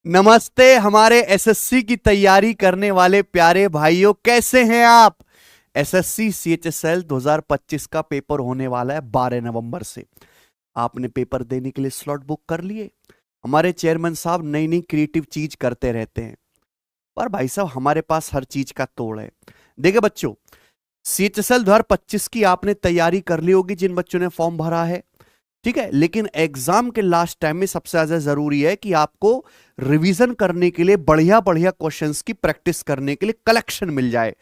नमस्ते हमारे एसएससी की तैयारी करने वाले प्यारे भाइयों, कैसे हैं आप। एसएससी सीएचएसएल 2025 का पेपर होने वाला है 12 नवंबर से। आपने पेपर देने के लिए स्लॉट बुक कर लिए। हमारे चेयरमैन साहब नई नई क्रिएटिव चीज करते रहते हैं, पर भाई साहब हमारे पास हर चीज का तोड़ है। देखिए बच्चों, सीएचएसएल 2025 की आपने तैयारी कर ली होगी जिन बच्चों ने फॉर्म भरा है, ठीक है। लेकिन एग्जाम के लास्ट टाइम में सबसे ज्यादा जरूरी है कि आपको रिवीजन करने के लिए बढ़िया बढ़िया क्वेश्चंस की प्रैक्टिस करने के लिए कलेक्शन मिल जाए।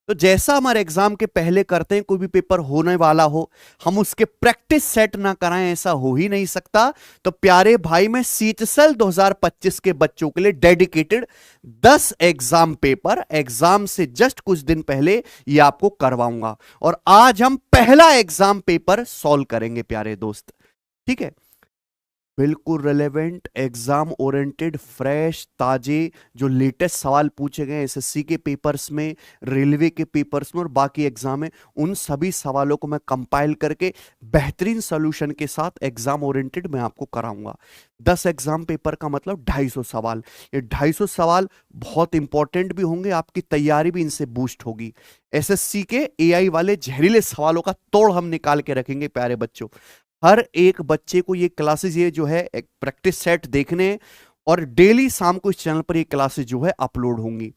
तो जैसा हमारे एग्जाम के पहले करते हैं, कोई भी पेपर होने वाला हो हम उसके प्रैक्टिस सेट ना कराएं, ऐसा हो ही नहीं सकता। तो प्यारे भाई, मैं सीएचएसएल 2025 के बच्चों के लिए डेडिकेटेड 10 एग्जाम पेपर एग्जाम से जस्ट कुछ दिन पहले ये आपको करवाऊंगा। और आज हम पहला एग्जाम पेपर सॉल्व करेंगे प्यारे दोस्त, ठीक है। बिल्कुल रेलेवेंट, एग्जाम ओरिएंटेड, फ्रेश, ताजे जो लेटेस्ट सवाल पूछे गए एसएससी के पेपर्स में, रेलवे के पेपर्स में और बाकी एग्जाम में, उन सभी सवालों को मैं कंपाइल करके बेहतरीन सॉल्यूशन के साथ एग्जाम ओरिएंटेड मैं आपको कराऊंगा। 10 एग्जाम पेपर का मतलब 250 सवाल। ये 250 सवाल बहुत इंपॉर्टेंट भी होंगे, आपकी तैयारी भी इनसे बूस्ट होगी। एसएससी के एआई वाले जहरीले सवालों का तोड़ हम निकाल के रखेंगे प्यारे बच्चों। हर एक बच्चे को ये क्लासेस, ये जो है एक प्रैक्टिस सेट देखने, और डेली शाम को इस चैनल पर ये क्लासेस जो है अपलोड होंगी।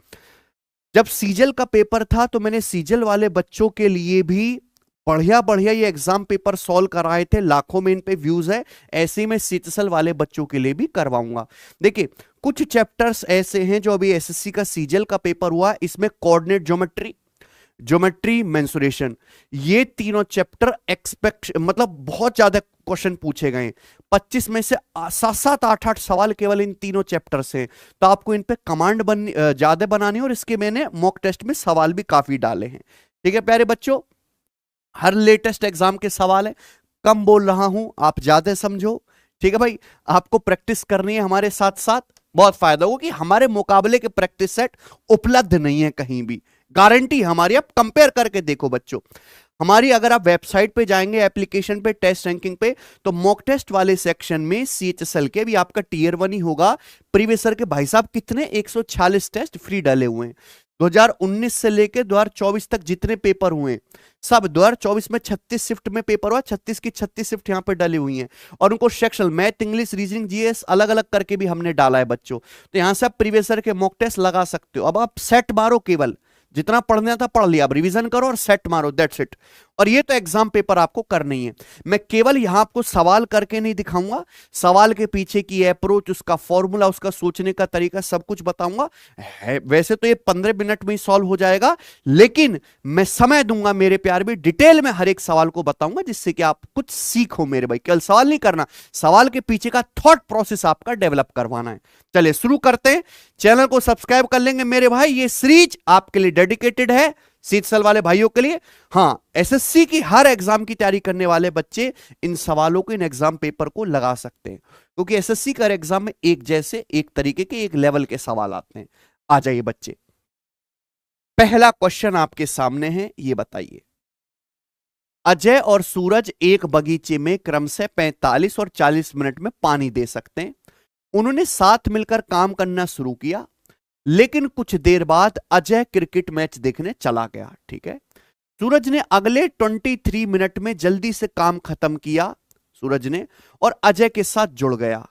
जब सीजल का पेपर था तो मैंने सीजल वाले बच्चों के लिए भी बढ़िया बढ़िया ये एग्जाम पेपर सॉल्व कराए थे, लाखों में इन पे व्यूज है। ऐसे ही मैं सीएचएसएल वाले बच्चों के लिए भी करवाऊंगा। देखिए, कुछ चैप्टर्स ऐसे हैं जो अभी एसएससी का सीजल का पेपर हुआ, इसमें कोऑर्डिनेट ज्योमेट्री, मेंसुरेशन, ये तीनों चैप्टर एक्सपेक्ट मतलब बहुत ज्यादा क्वेश्चन पूछे गए। 25 में से 7-8 सवाल केवल इन तीनों चैप्टर से। तो आपको इन पे कमांड ज्यादा बनानी है, और इसके मैंने मॉक टेस्ट में सवाल भी काफी डाले हैं, ठीक है प्यारे बच्चों। हर लेटेस्ट एग्जाम के सवाल है, कम बोल रहा हूं, आप ज्यादा समझो, ठीक है भाई। आपको प्रैक्टिस करनी है हमारे साथ साथ, बहुत फायदा होगा कि हमारे मुकाबले के प्रैक्टिस सेट उपलब्ध नहीं है कहीं भी, गारंटी हमारी। आप कंपेयर करके देखो बच्चों हमारी, अगर आप वेबसाइट पे जाएंगे, एप्लीकेशन पे, टेस्ट रैंकिंग पे, तो मॉक टेस्ट वाले सेक्शन में सीएचएसएल के भी आपका टियर 1 ही होगा। प्रीवियस ईयर के भाई साहब कितने 146 टेस्ट फ्री डाले हुए हैं। 2019 से लेकर 2024 तक जितने पेपर हुए सब, 2024 में 36 शिफ्ट में पेपर हुआ, 36 की 36 शिफ्ट यहां पे डाली हुई हैं, और उनको section math, English, reasoning, GS अलग अलग करके भी हमने डाला है बच्चों। तो यहां से आप प्रीवियस ईयर के मॉक टेस्ट लगा सकते हो। अब आप सेट मारो, केवल जितना पढ़ना था पढ़ लिया, अब रिवीजन करो और सेट मारो, दैट्स इट। और ये तो एग्जाम पेपर आपको करनी है। मैं केवल यहां आपको सवाल करके नहीं दिखाऊंगा, सवाल के पीछे की अप्रोच, उसका फॉर्मूला, उसका सोचने का तरीका सब कुछ बताऊंगा। वैसे तो ये 15 मिनट में ही सॉल्व हो जाएगा, लेकिन मैं समय दूंगा मेरे प्यार भी, डिटेल में हर एक सवाल को बताऊंगा, जिससे कि आप कुछ सीखो मेरे भाई। केवल सवाल नहीं करना, सवाल के पीछे का थॉट प्रोसेस आपका डेवलप करवाना है। चलिए शुरू करते हैं। चैनल को सब्सक्राइब कर लेंगे मेरे भाई, ये सीरीज आपके लिए डेडिकेटेड है, सीएचएसएल वाले भाइयों के लिए। हां, एसएससी की हर एग्जाम की तैयारी करने वाले बच्चे इन सवालों को, इन एग्जाम पेपर को लगा सकते हैं, क्योंकि एसएससी का एग्जाम में एक जैसे, एक तरीके के, एक लेवल के सवाल आते हैं। आ जाइए बच्चे, पहला क्वेश्चन आपके सामने है, ये बताइए। अजय और सूरज एक बगीचे में क्रमशः 45 और 40 मिनट में पानी दे सकते हैं। उन्होंने साथ मिलकर काम करना शुरू किया, लेकिन कुछ देर बाद अजय क्रिकेट मैच देखने चला गया, ठीक है। सूरज ने अगले 23 मिनट में जल्दी से काम खत्म किया, सूरज ने, और अजय के साथ जुड़ गया,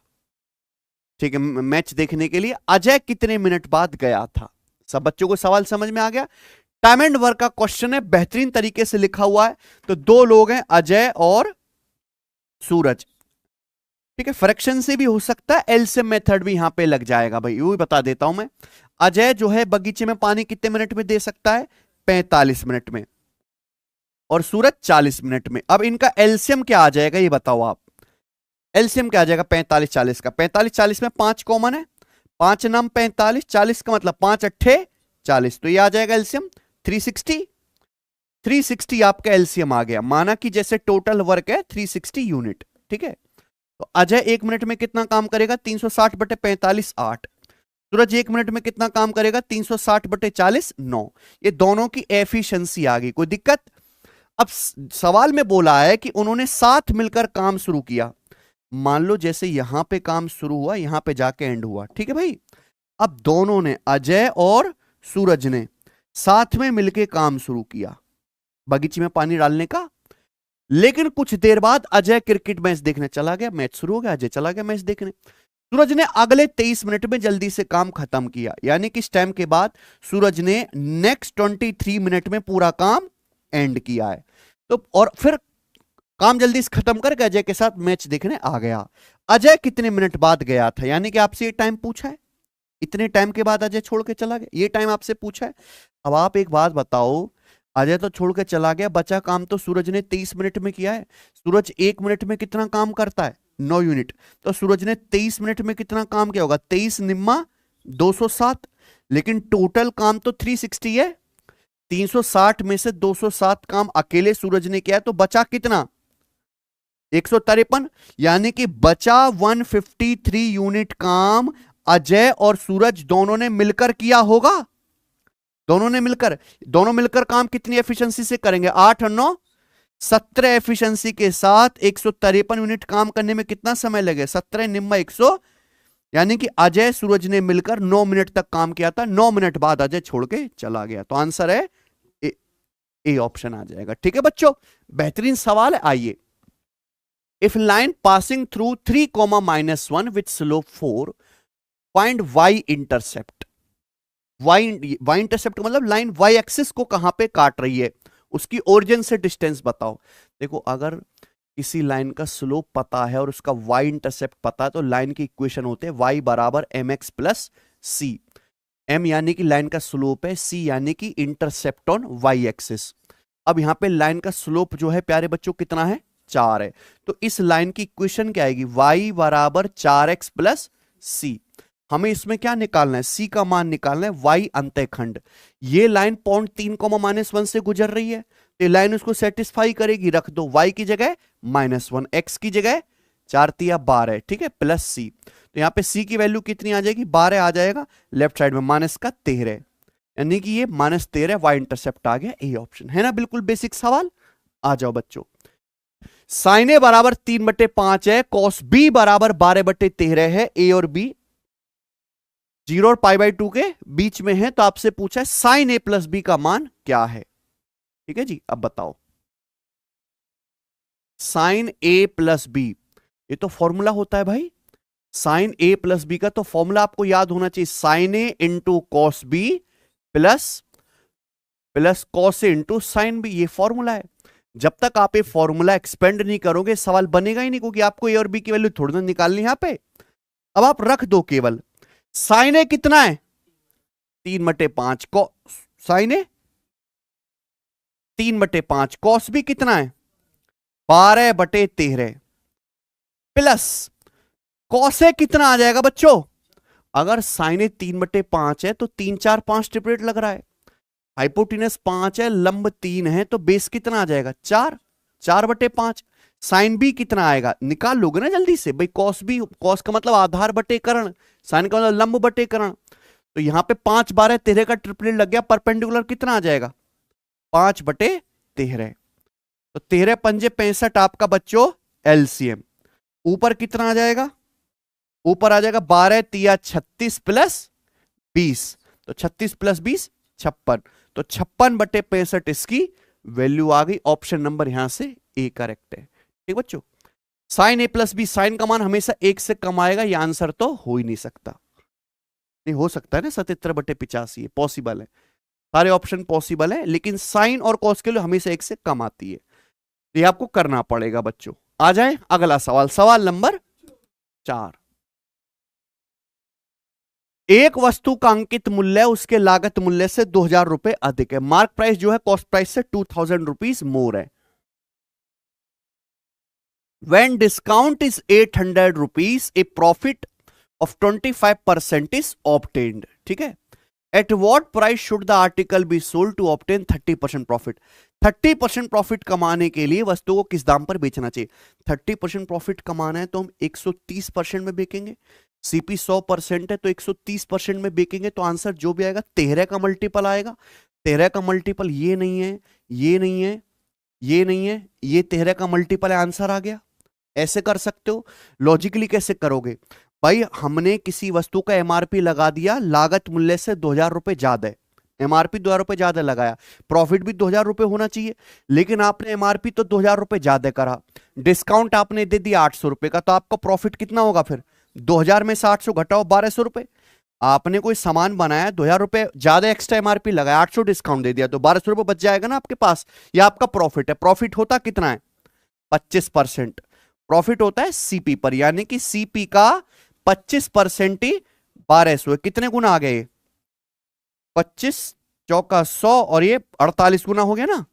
ठीक है, मैच देखने के लिए। अजय कितने मिनट बाद गया था? सब बच्चों को सवाल समझ में आ गया? टाइम एंड वर्क का क्वेश्चन है, बेहतरीन तरीके से लिखा हुआ है। तो दो लोग हैं, अजय और सूरज, ठीक है। फ्रैक्शन से भी हो सकता है, एलसीएम मेथड भी यहां पे लग जाएगा भाई, वो भी बता देता हूं मैं। अजय जो है बगीचे में पानी कितने मिनट में दे सकता है? 45 मिनट में, और सूरज 40 मिनट में। अब इनका एलसीएम क्या आ जाएगा ये बताओ आप। एलसीएम क्या आ जाएगा 45 40 का? 45 40 में 5 कॉमन है, 5 नाम 45, 40 का मतलब 5 अट्ठे 40, तो ये आ जाएगा एलसीएम 360। 360 आपका एलसीएम आ गया, माना कि जैसे टोटल वर्क है 360 यूनिट, ठीक है। तो अजय 1 मिनट में कितना काम करेगा? 360 बटे 45 8। सूरज 1 मिनट में कितना काम करेगा? 360 बटे 40 9। ये दोनों की एफिशिएंसी आ गई, कोई दिक्कत? अब सवाल में बोला है कि उन्होंने साथ मिलकर काम शुरू किया, मान लो जैसे यहां पे काम शुरू हुआ, यहां पे जाके एंड हुआ, ठीक है भाई। अब दोनों ने, अजय और सूरज ने साथ में मिलके काम शुरू किया बगीचे में पानी डालने का। लेकिन कुछ देर बाद अजय क्रिकेट मैच देखने चला गया, मैच शुरू हो गया, अजय चला गया मैच देखने। सूरज ने अगले 23 मिनट में जल्दी से काम खत्म किया, यानी कि इस टाइम के बाद सूरज ने नेक्स्ट 23 मिनट में पूरा काम एंड किया है। तो और फिर काम जल्दी से खत्म करके अजय के साथ मैच देखने आ गया। अजय कितने मिनट बाद गया था, यानी कि आपसे ये टाइम पूछा है, इतने टाइम के बाद अजय छोड़ के चला गया, ये टाइम आपसे पूछा है। अब आप एक बात बताओ, अजय तो छोड़ के चला गया, बचा काम तो सूरज ने 23 मिनट में किया है। सूरज 1 मिनट में कितना काम करता है, 9 यूनिट। तो सूरज ने 23 मिनट में कितना काम किया होगा, 23 निम्मा 207। लेकिन टोटल काम तो 360 है, 360 में से 207 काम अकेले सूरज ने किया है, तो बचा कितना, 153। यानी कि बचा 153 यूनिट काम अजय और सूरज दोनों ने मिलकर किया होगा। दोनों मिलकर काम कितनी एफिशिएंसी से करेंगे, 8 और 9 17 एफिशिएंसी के साथ 153 यूनिट काम करने में कितना समय लगे, 17 निम्मा 100। यानी कि अजय सूरज ने मिलकर 9 मिनट तक काम किया था, 9 मिनट बाद अजय छोड़ के चला गया। तो आंसर है ए ऑप्शन आ जाएगा। ठीक है बच्चों, बेहतरीन सवाल है। आइए, if line passing through 3, -1 with slope 4, find Y intercept. Y intercept मतलब लाइन वाई एक्सिस को कहां पे काट रही है, उसकी ओरिजिन से डिस्टेंस बताओ। देखो, अगर किसी लाइन का स्लोप पता है और उसका वाई इंटरसेप्ट पता है, तो लाइन की इक्वेशन होते हैं वाई बराबर mx प्लस सी। m यानी कि लाइन का स्लोप है, c यानी कि इंटरसेप्ट ऑन वाई एक्सिस। अब यहां पे लाइन का स्लोप जो है प्यारे बच्चों कितना है, 4 है। तो इस लाइन की इक्वेशन क्या आएगी, y बराबर 4x प्लस सी। हमें इसमें क्या निकालना है, c का मान निकालना है, y अंतःखंड। ये लाइन पॉइंट 3, -1 से गुजर रही है, तो लाइन उसको सेटिस्फाई करेगी, रख दो y की जगह -1, x की जगह 4 तिया 12, ठीक है, प्लस c। तो यहां पे c की वैल्यू कितनी आ जाएगी, 12 आ जाएगा, लेफ्ट साइड में माइनस का 13, यानी कि ये -13 वाई इंटरसेप्ट आ गया, ए ऑप्शन है ना। बिल्कुल बेसिक सवाल। आ जाओ बच्चों, साइन ए बराबर 3/5 है, कॉस बी बराबर 12/13 है, ए और बी 0 और π/2 के बीच में है। तो आपसे पूछा है साइन ए प्लस बी का मान क्या है। ठीक है जी, अब बताओ, साइन ए प्लस बी, ये तो फॉर्मूला होता है भाई, साइन ए प्लस बी का तो फॉर्मूला आपको याद होना चाहिए, sine A into cos B plus cos A into sine B, ये फॉर्मूला है। जब तक आप ये फॉर्मूला एक्सपेंड नहीं करोगे सवाल बनेगा ही नहीं, क्योंकि आपको ए और बी की वैल्यू थोड़ी ना निकालनी है यहां पे। अब आप रख दो केवल, साइन ए कितना है 3/5, साइन ए 3/5, कॉस बी कितना है 12/13, प्लस कॉस ए कितना आ जाएगा बच्चों, अगर साइन ए 3/5 है तो 3 4 5 ट्रिपलेट लग रहा है, हाइपोटेनस 5 है, लंब 3 है, तो बेस कितना आ जाएगा 4, 4/5। साइन बी कितना आएगा, निकाल लोगे ना जल्दी से भाई, कॉस बी, कॉस का मतलब आधार बटे कर्ण, साइन का मतलब लंब बटे कर्ण। तो यहां पे 5 12 13 का ट्रिपलेट लग गया, परपेंडिकुलर कितना आ जाएगा 5/13। तो 13 पंजे 65 आपका बच्चों एलसीएम। ऊपर कितना आ जाएगा, ऊपर आ जाएगा 12 तिया 36 प्लस 20, तो 36 प्लस 20 56, तो 56/65 इसकी वैल्यू आ गई। ऑप्शन नंबर यहां से ए करेक्ट है। ठीक बच्चों, साइन ए प्लस बी, साइन का मान हमेशा 1 से कम आएगा, यह आंसर तो हो ही नहीं सकता। नहीं हो सकता है ना, 77/85 पॉसिबल है, सारे ऑप्शन पॉसिबल है, लेकिन साइन और कॉस के लिए हमेशा 1 से कम आती है, तो ये आपको करना पड़ेगा बच्चों। आ जाए अगला सवाल, सवाल नंबर 4। एक वस्तु का अंकित मूल्य उसके लागत मूल्य से 2000 रुपए अधिक है, मार्क प्राइस जो है कॉस्ट प्राइस से 2000 रुपीज मोर है। When discount is 800 rupees, a profit of 25% is obtained. ठीक है, at what price should the article be sold to obtain 30% profit? 30% profit कमाने के लिए वस्तु को किस दाम पर बेचना चाहिए। 30% प्रॉफिट कमाना है तो हम 130% में बेचेंगे, सीपी 100% है तो 130% में बेचेंगे, तो आंसर जो भी आएगा 13 का मल्टीपल आएगा। 13 का मल्टीपल ये नहीं है, ये नहीं है, ये नहीं है, ये 13 का मल्टीपल है, आंसर आ गया। ऐसे कर सकते हो। लॉजिकली कैसे करोगे भाई, हमने किसी वस्तु का एमआरपी लगा दिया, लागत मूल्य से 2000 रुपए ज्यादा है, एमआरपी 2000 रुपए ज्यादा लगाया, प्रॉफिट भी 2000 रुपए होना चाहिए, लेकिन आपने एमआरपी तो 2000 रुपए ज्यादा करा, डिस्काउंट आपने दे दिया 800 रुपए का, तो आपका प्रॉफिट कितना होगा फिर? 2000 में से 800 घटाओ 1200 रुपए। आपने कोई सामान बनाया, 2000 रुपए ज्यादा एक्स्ट्रा एमआरपी लगाया, 800 डिस्काउंट दे दिया, तो 1200 रुपए बच जाएगा ना आपके पास। ये आपका प्रॉफिट है। प्रॉफिट होता कितना है? 25%। प्रॉफिट होता है सीपी पर, यानी कि सीपी का 25% ही 1200, कितने गुना आ गए? 25 चौका 100 और ये 48 गुना हो गया ना।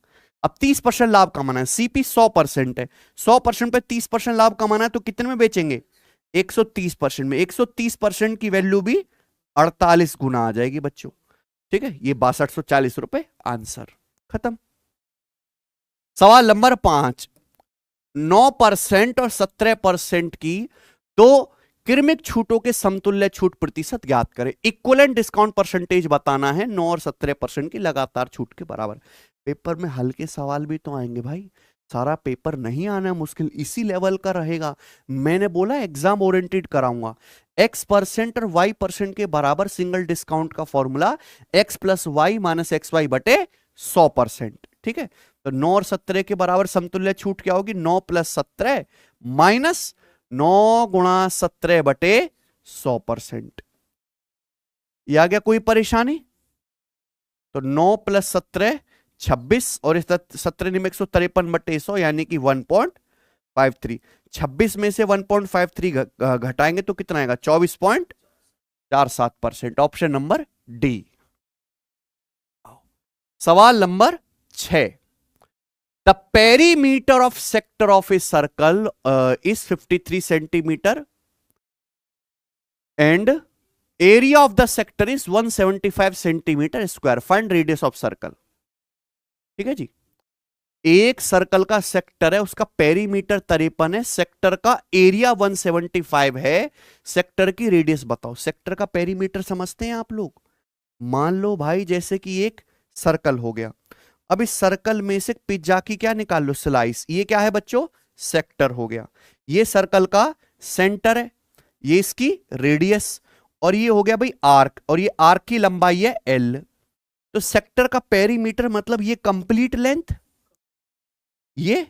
अब 30% लाभ कमाना है, सीपी 100% है, 100% पे 30% लाभ कमाना है, तो कितने में बेचेंगे? 130% में। 130% की वैल्यू भी 48 गुना आ जाएगी बच्चों। ठीक है, ये 6240 रुपए आंसर। खत्म। सवाल नंबर 5, 9% और 17% की दो क्रमिक छूटों के समतुल्य छूट प्रतिशत ज्ञात करें। इक्वलेंट डिस्काउंट परसेंटेज बताना है 9 और 17% की लगातार छूट के बराबर। पेपर में हल्के सवाल भी तो आएंगे भाई, सारा पेपर नहीं आना मुश्किल, इसी लेवल का रहेगा। मैंने बोला एग्जाम ओरिएंटेड कराऊंगा। X% और Y% के बराबर सिंगल डिस्काउंट का formula X plus Y minus X Y बटे 100%। ठीक है, तो 9 और 17 के बराबर समतुल्य छूट क्या होगी? 9 प्लस 17 माइनस 9 गुणा 17 बटे 100%। ये आ गया, कोई परेशानी? तो 9 प्लस 17 26 और इस 17 में 153 बटे 100 यानी कि 1.53। 26 में से 1.53 घटाएंगे तो कितना आएगा? 24.47%। Option number D. सवाल नंबर 6, the perimeter of sector of a circle is 53 centimetre and area of the sector is 175 centimetre square. Find radius of circle. ठीक है जी, एक सर्कल का सेक्टर है, उसका पेरीमीटर 53 है, सेक्टर का एरिया 175 है, सेक्टर की रेडियस बताओ। सेक्टर का पेरीमीटर समझते हैं आप लोग? मान लो भाई जैसे कि एक सर्कल हो गया, अब इस सर्कल में से पिज्जा की क्या निकाल लो? स्लाइस। ये क्या है बच्चों? सेक्टर हो गया। ये सर्कल का सेंटर है, ये इसकी रेडियस, और ये हो गया भाई आर्क, और ये आर्क की लंबाई है एल। तो सेक्टर का पेरीमीटर मतलब ये कंप्लीट लेंथ, ये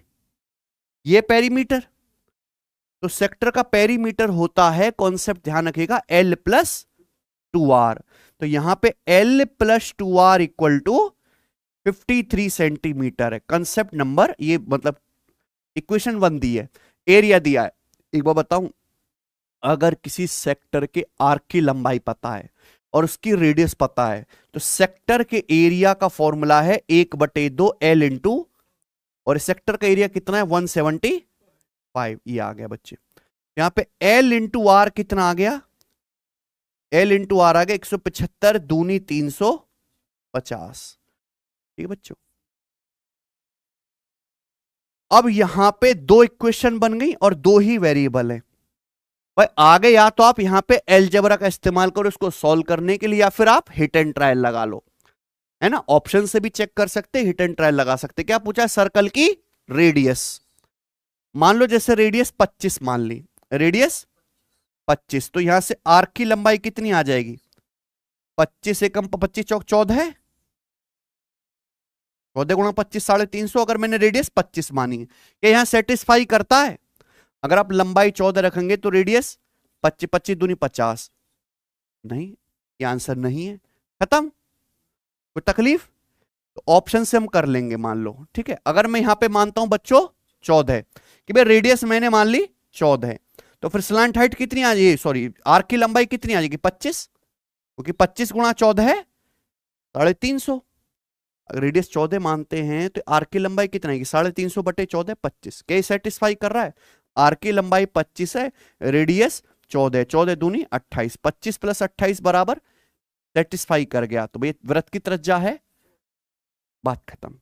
पेरीमीटर। तो सेक्टर का पेरीमीटर होता है, कॉन्सेप्ट ध्यान रखिएगा, L प्लस 2R। तो यहां पे L plus 2R equal to 53 centimetre है। कंसेप्ट नंबर, ये मतलब इक्वेशन 1 दी है, एरिया दिया है। एक बार बताऊं, अगर किसी सेक्टर के आर्क की लंबाई पता है और उसकी रेडियस पता है, तो सेक्टर के एरिया का फॉर्मूला है 1/2 L इंटू, और सेक्टर का एरिया कितना है? 175। ये आ गया बच्चे। यहां पे L इंटू आर कितना आ गया? L इंटू आर आ गया 175 दूनी 350। ठीक है बच्चों, अब यहां पे दो इक्वेशन बन गई और दो ही वेरिएबल है भाई। आगे या तो आप यहां पे अलजेब्रा का इस्तेमाल करो इसको सॉल्व करने के लिए, या फिर आप हिट एंड ट्रायल लगा लो, है ना। ऑप्शन से भी चेक कर सकते, हिट एंड ट्रायल लगा सकते। क्या पूछा है? सर्कल की रेडियस। मान लो जैसे रेडियस 25 मान ली, रेडियस 25, तो यहां से आर्क की लंबाई कितनी आ जाएगी? 25 एकम 25 चौक 14 है, 14 गुणा 25 350। अगर मैंने रेडियस 25 मानी है, क्या यहां सेटिस्फाई करता है? अगर आप लंबाई 14 रखेंगे तो रेडियस 25, 25 दूनी 50। नहीं, ये आंसर नहीं है। खत्म, कोई तकलीफ? तो ऑप्शन से हम कर लेंगे, मान लो। ठीक है, अगर मैं यहां पे मानता हूं बच्चों 14 है, कि भाई रेडियस मैंने मान ली 14 है, तो फिर स्लैंट हाइट कितनी आ जाएगी? सॉरी, आर्क की लंबाई कितनी आ जाएगी? 25, क्योंकि 25 गुणा 14 है 350। अगर रेडियस 14 मानते हैं तो आर्क की लंबाई कितना है? 350 बटे 14 25। क्या सेटिस्फाई कर रहा है? आर्क की लंबाई 25 है, रेडियस 14, 14 दूनी 28, 25 प्लस 28 बराबर, सेटिस्फाई कर गया। तो भाई वृत्त की त्रिज्या है, बात खत्म।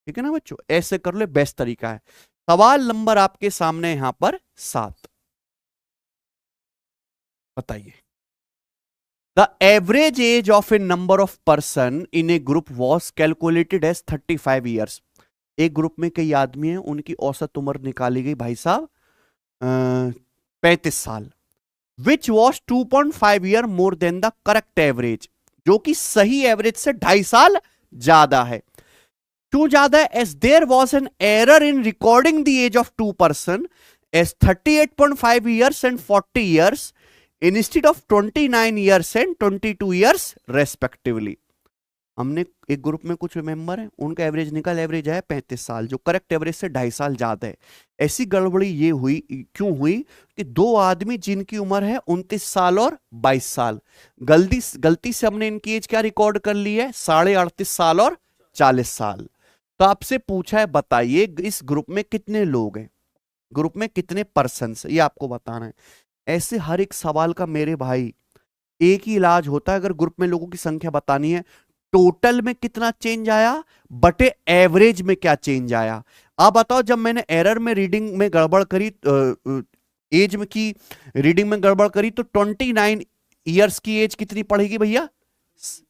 ठीक है ना बच्चों, ऐसे कर ले, बेस्ट तरीका है। सवाल नंबर आपके सामने यहां पर 7, बताइए। The average age of a number of person in a group was calculated as 35 years. एक ग्रुप में कई आदमी हैं, उनकी औसत उम्र निकाली गई भाई साहब 35 साल, which was 2.5 year more than the correct average, जो कि सही एवरेज से 2.5 साल ज्यादा है। क्यों ज्यादा है? As there was an error in recording the age of 2 person as 38.5 years and 40 years instead of 29 years and 22 years respectively. हमने एक ग्रुप में कुछ मेंबर हैं, उनका एवरेज निकल, एवरेज है 35 साल, जो करेक्ट एवरेज से 2.5 साल ज्यादा है। ऐसी गड़बड़ी ये हुई, क्यों हुई कि दो आदमी जिनकी उम्र है 29 साल और 22 साल, गलती से हमने इनकी एज क्या रिकॉर्ड कर ली है, 38.5 साल और 40 साल। तो आपसे पूछा है बताइए इस ग्रुप में कितने लोग हैं, ग्रुप में कितने पर्सन, ये आपको बताना है। ऐसे हर एक सवाल का मेरे भाई एक ही इलाज होता है, अगर ग्रुप में लोगों की संख्या बतानी है, टोटल में कितना चेंज आया बटे एवरेज में क्या चेंज आया। आप बताओ, जब मैंने एरर में रीडिंग में गड़बड़ करी, एज में की रीडिंग में गड़बड़ करी, तो 29 ईयर्स की एज कितनी पड़ेगी भैया,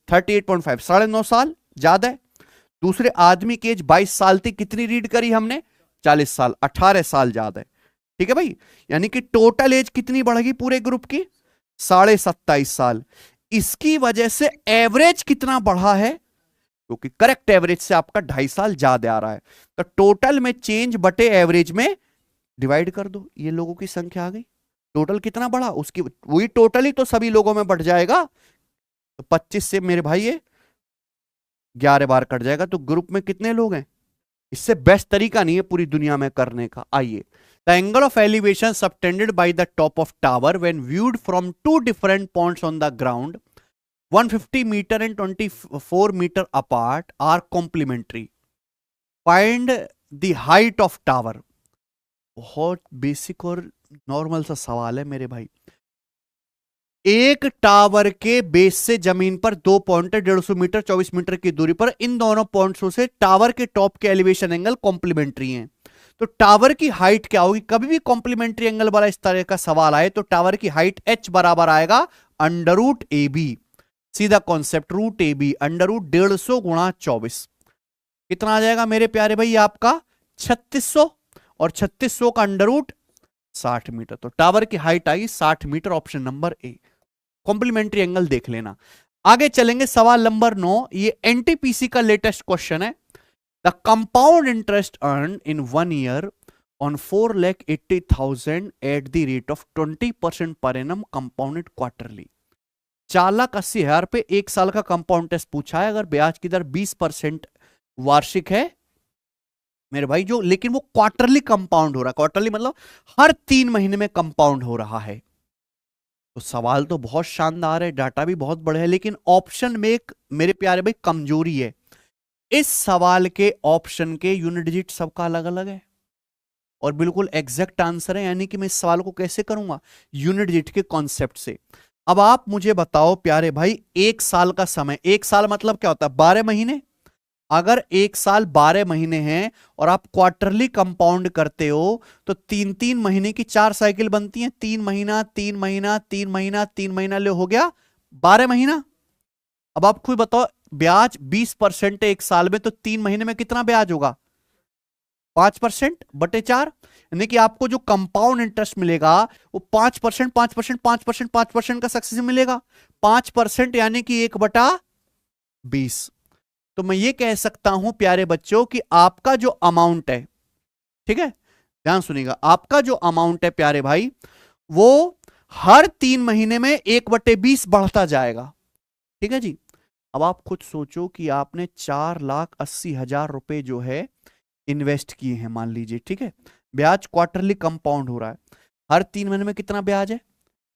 38.5, 9.5 साल ज्यादा है। दूसरे आदमी की एज 22 साल थी, कितनी रीड करी हमने, 40 साल, 18 साल ज्यादा है। ठीक है भाई, यानी कि टोटल एज कितनी बढ़ेगी पूरे ग्रुप की, 27.5 साल। इसकी वजह से एवरेज कितना बढ़ा है, क्योंकि करेक्ट एवरेज से आपका 2.5 साल ज्यादा आ रहा है। तो टोटल में चेंज बटे एवरेज में डिवाइड कर दो, ये लोगों की संख्या आ गई। टोटल कितना बढ़ा, उसकी वही टोटल ही तो सभी लोगों में बढ़ जाएगा। तो 25 से मेरे भाई ये 11 बार कट जाएगा, तो ग्रुप में कितने लोग हैं। इससे बेस्ट तरीका नहीं है पूरी दुनिया में करने का। आइए, the angle of elevation subtended by the top of tower when viewed from 2 different points on the ground 150 metre and 24 metre apart are complementary, find the height of tower. बहुत बेसिक और नॉर्मल सा सवाल है मेरे भाई। एक tower के base से जमीन पर 2 पॉइंट है, 150 मीटर 24 मीटर की दूरी पर, इन दोनों पॉइंट्सों से टावर के टॉप के एलिवेशन एंगल कॉम्प्लीमेंट्री हैं। तो टावर की हाइट क्या होगी, कभी भी कॉम्प्लीमेंट्री एंगल वाला इस तरह का सवाल आए तो टावर की हाइट h बराबर आएगा अंडर रूट ए बी। सीधा concept, root A B under root 150 गुणा 24, कितना आ जाएगा मेरे प्यारे भाई आपका 3600, और 3600 का अंडर रूट 60 मीटर। तो टावर की हाइट आई 60 metre, option number A. Complementary angle देख लेना। आगे चलेंगे, सवाल नंबर 9, ये एनटीपीसी का लेटेस्ट क्वेश्चन है। The compound interest earn in 1 year on 4,80,000 at the rate of 20% per annum compounded quarterly. 4,80,000 पे एक साल का कंपाउंड टेस्ट पूछा है, अगर ब्याज की दर 20% वार्षिक है मेरे भाई, जो लेकिन वो क्वार्टरली कंपाउंड हो रहा है, क्वार्टरली मतलब हर 3 महीने में कंपाउंड हो रहा है। तो सवाल तो बहुत शानदार है, डाटा भी बहुत बड़ा है, लेकिन ऑप्शन में एक मेरे प्यारे भाई कमजोरी है। इस सवाल के ऑप्शन के यूनिट डिजिट सबका अलग अलग है और बिल्कुल एग्जैक्ट आंसर है, यानी कि मैं इस सवाल को कैसे करूंगा, यूनिट डिजिट के कॉन्सेप्ट से। अब आप मुझे बताओ प्यारे भाई, एक साल का समय, एक साल मतलब क्या होता है, 12 महीने। अगर एक साल 12 महीने हैं और आप क्वार्टरली कंपाउंड करते हो तो 3-3 महीने की 4 साइकिल बनती हैं, 3 महीना 3 महीना 3 महीना 3 महीना, ले हो गया 12 महीना। अब आप खुद बताओ, ब्याज 20% है एक साल में, तो 3 महीने में कितना ब्याज होगा, 5% बटे 4, यानी कि आपको जो कंपाउंड इंटरेस्ट मिलेगा वो 5% 5% 5% 5% का सक्सेस मिलेगा। 5% यानी कि 1/20। तो मैं ये कह सकता हूं प्यारे बच्चों कि आपका जो अमाउंट है, ठीक है ध्यान सुनिएगा, आपका जो अमाउंट है प्यारे भाई, वो हर 3 महीने में 1/20 बढ़ता जाएगा। ठीक है जी। अब आप खुद सोचो कि आपने 4,80,000 रुपए जो है इन्वेस्ट किए हैं, मान लीजिए, ठीक है, ब्याज क्वार्टरली कंपाउंड हो रहा है, हर 3 महीने में कितना ब्याज है,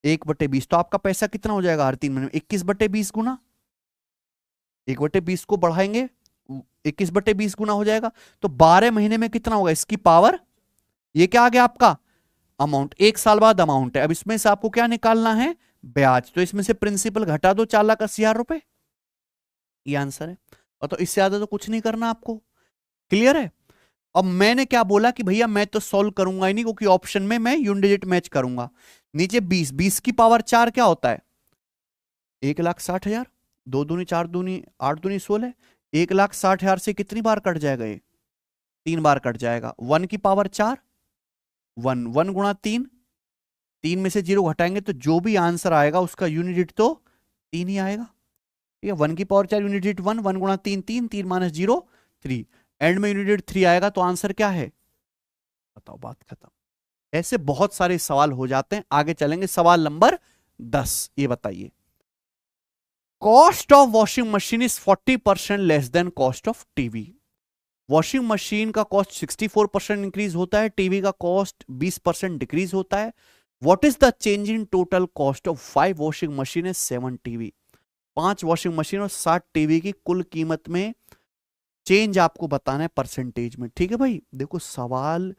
1/20। तो आपका पैसा कितना हो जाएगा हर 3 महीने में, 21/20 गुना, 1/20 को बढ़ाएंगे 21/20 गुना हो जाएगा, तो 12 महीने में कितना होगा, इसकी पावर, ये क्या आ गया आपका अमाउंट, एक साल बाद अमाउंट है। अब इसमें से आपको क्या निकालना है, ब्याज, तो इसमें से प्रिंसिपल घटा दो 4,80,000 रुपए, ये आंसर है। और तो इससे ज्यादा तो कुछ नहीं करना आपको, क्लियर है। अब मैंने क्या बोला कि भैया मैं तो सॉल्व करूंगा ही नहीं, क्योंकि ऑप्शन में मैं यूनिट डिजिट मैच करूंगा। नीचे 20, 20 की पावर 4 क्या होता है, 1,60,000, 2 दूनी 4 दूनी 8 दूनी 16, 1,60,000 से कितनी बार कट जाएगा, ये 3 बार कट जाएगा। 1 की पावर 4, 1 1 गुणा 3 3 में से 0 घटाएंगे तो जो भी आंसर आएगा उसका यूनिट डिजिट तो 3 ही आएगा। ठीक है, 1 की पावर 4 यूनिट डिजिट 1, 1 गुणा 3 3, 3 माइनस 0 3, एंड में यूनिट डिजिट 3 आएगा तो आंसर क्या है? बताओ, बात खत्म। ऐसे बहुत सारे सवाल हो जाते हैं। आगे चलेंगे, सवाल नंबर 10। ये बताइए, cost of washing machine is 40% less than cost of TV. Washing machine का कॉस्ट 64% इंक्रीज होता है, टीवी का कॉस्ट 20% डिक्रीज होता है। What is the change in total cost of 5 washing machine and 7 TV. 5 washing machine और 7 TV की कुल कीमत में चेंज आपको बताना है परसेंटेज में। ठीक है भाई, देखो सवाल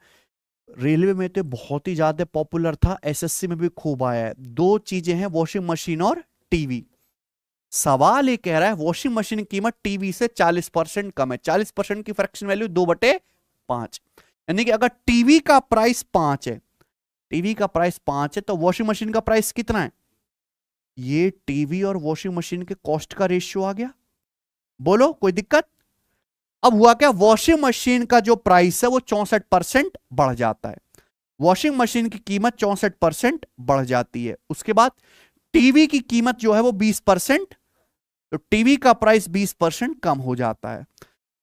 रेलवे में तो बहुत ही ज्यादा पॉपुलर था, एसएससी में भी खूब आया है। 2 चीजें हैं, वॉशिंग मशीन और टीवी। सवाल ये कह रहा है वॉशिंग मशीन की कीमत टीवी से 40% कम है। 40% की फ्रैक्शन वैल्यू 2/5, यानी कि अगर टीवी का प्राइस 5 है, टीवी का प्राइस 5 है तो वॉशिंग मशीन का प्राइस कितना है? ये टीवी और वॉशिंग मशीन के कॉस्ट का रेशियो आ गया। बोलो कोई दिक्कत? अब हुआ क्या, वॉशिंग मशीन का जो प्राइस है वो 64% बढ़ जाता है। वॉशिंग मशीन की कीमत 64% बढ़ जाती है। उसके बाद टीवी की कीमत जो है वो 20%, तो टीवी का प्राइस 20% कम हो जाता है।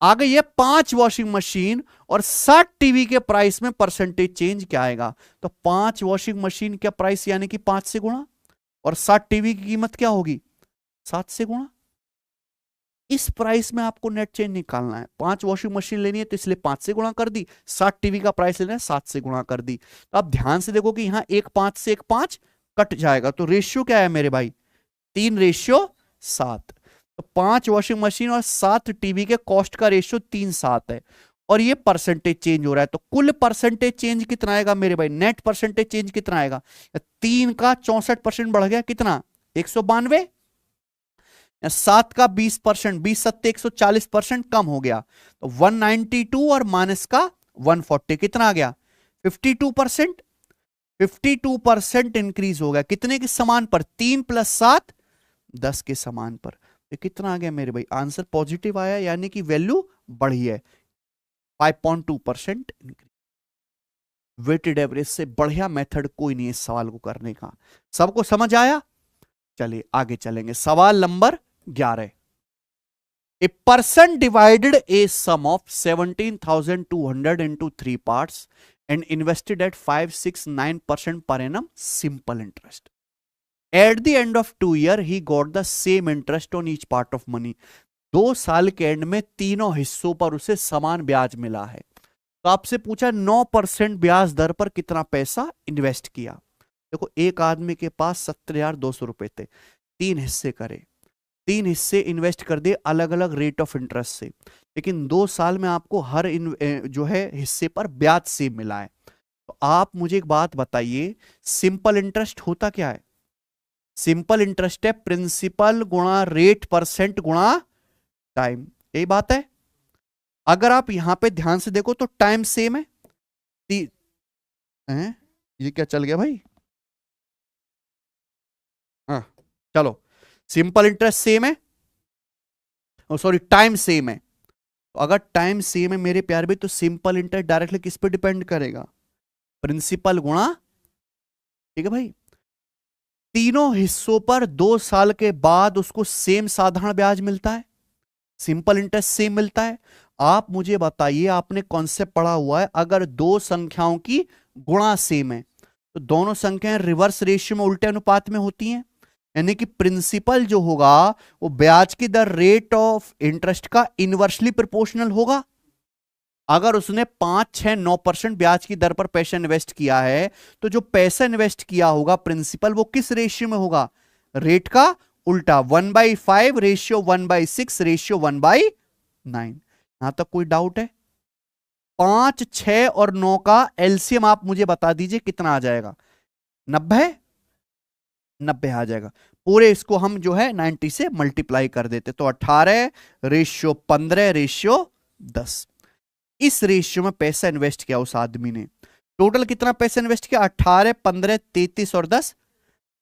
आगे ये 5 वॉशिंग मशीन और 7 टीवी के प्राइस में परसेंटेज चेंज क्या आएगा? तो 5 वॉशिंग मशीन का प्राइस यानी कि 5 से गुणा, और 7 टीवी की कीमत क्या होगी? 7 से गुणा। इस प्राइस में आपको नेट चेंज निकालना है। 5 वॉशिंग मशीन लेनी है तो इसलिए 5 से गुणा कर दी, 7 टीवी का प्राइस लेना है 7 से गुणा कर दी। तो आप ध्यान से देखो कि यहां एक 5 से एक 5 कट जाएगा, तो रेशियो क्या है मेरे भाई? 3:7। तो 5 वॉशिंग मशीन और 7 टीवी के कॉस्ट का रेशियो 3:7 है, और ये परसेंटेज चेंज हो रहा है। तो कुल परसेंटेज चेंज कितना आएगा मेरे भाई? नेट परसेंटेज चेंज कितना आएगा? 3 का 64% बढ़ गया, कितना? 192। 7 का 20%, 20 सत्ते 140% कम हो गया, तो 192, और माइनस का 140 कितना आ गया? 52%। 52% इंक्रीज हो गया, कितने के समान पर? 3 + 7 10 के समान पर। तो कितना आ गया मेरे भाई? आंसर पॉजिटिव आया, यानी कि वैल्यू बढ़ी है, 5.2% इंक्रीज। वेटेड एवरेज से बढ़िया मेथड कोई नहीं है इस सवाल को करने का। सबको समझ आया? चलिए आगे चलेंगे, सवाल number 11। A person divided a sum of 17,200 into 3 parts and invested at 5, 6, 9% per annum simple interest. At the end of 2 years, he got the same interest on each part of money. 2 साल के and में तीनों हिस्सों पर उसे समान ब्याज मिला है। तो आपसे पूछा 9% ब्याज दर पर कितना पैसा इन्वेस्ट किया। देखो, एक आदमी के पास 17,200 रुपए थे, 3 हिस्से करे, 3 हिस्से इन्वेस्ट कर दिए अलग अलग रेट ऑफ इंटरेस्ट से, लेकिन 2 साल में आपको हर जो है हिस्से पर ब्याज सेम मिला है। तो आप मुझे एक बात बताइए, सिंपल इंटरेस्ट होता क्या है? सिंपल इंटरेस्ट है प्रिंसिपल गुणा रेट परसेंट गुणा टाइम, यही बात है। अगर आप यहां पे ध्यान से देखो तो टाइम सेम है। ये क्या चल गया भाई? हाँ चलो, सिंपल इंटरेस्ट सेम है, सॉरी टाइम सेम है। तो अगर टाइम सेम है मेरे प्यार भी, तो सिंपल इंटरेस्ट डायरेक्टली किस पे डिपेंड करेगा? प्रिंसिपल गुणा, ठीक है भाई। तीनों हिस्सों पर 2 साल के बाद उसको सेम साधारण ब्याज मिलता है, सिंपल इंटरेस्ट सेम मिलता है। आप मुझे बताइए, आपने कॉन्सेप्ट पढ़ा हुआ है, अगर 2 संख्याओं की गुणा सेम है तो दोनों संख्याएं रिवर्स रेशियो में, उल्टे अनुपात में होती हैं, यानी कि प्रिंसिपल जो होगा वो ब्याज की दर रेट ऑफ इंटरेस्ट का इनवर्सली प्रोपोर्शनल होगा। अगर उसने 5, 6, 9% ब्याज की दर पर पैसा इन्वेस्ट किया है, तो जो पैसा इन्वेस्ट किया होगा प्रिंसिपल, वो किस रेशियो में होगा? रेट का उल्टा, 1/5 रेशियो 1/6 रेशियो 1/9। यहां तक कोई डाउट है? 5, 6 और 9 का एलसीएम आप मुझे बता दीजिए कितना आ जाएगा? 90 आ जाएगा। पूरे इसको हम जो है 90 से मल्टीप्लाई कर देते, तो 18 रेशियो 15 रेशियो 10। इस रेशियो में पैसा इन्वेस्ट किया उस आदमी ने। टोटल कितना पैसा इन्वेस्ट किया? 18, 15, 33 और 10,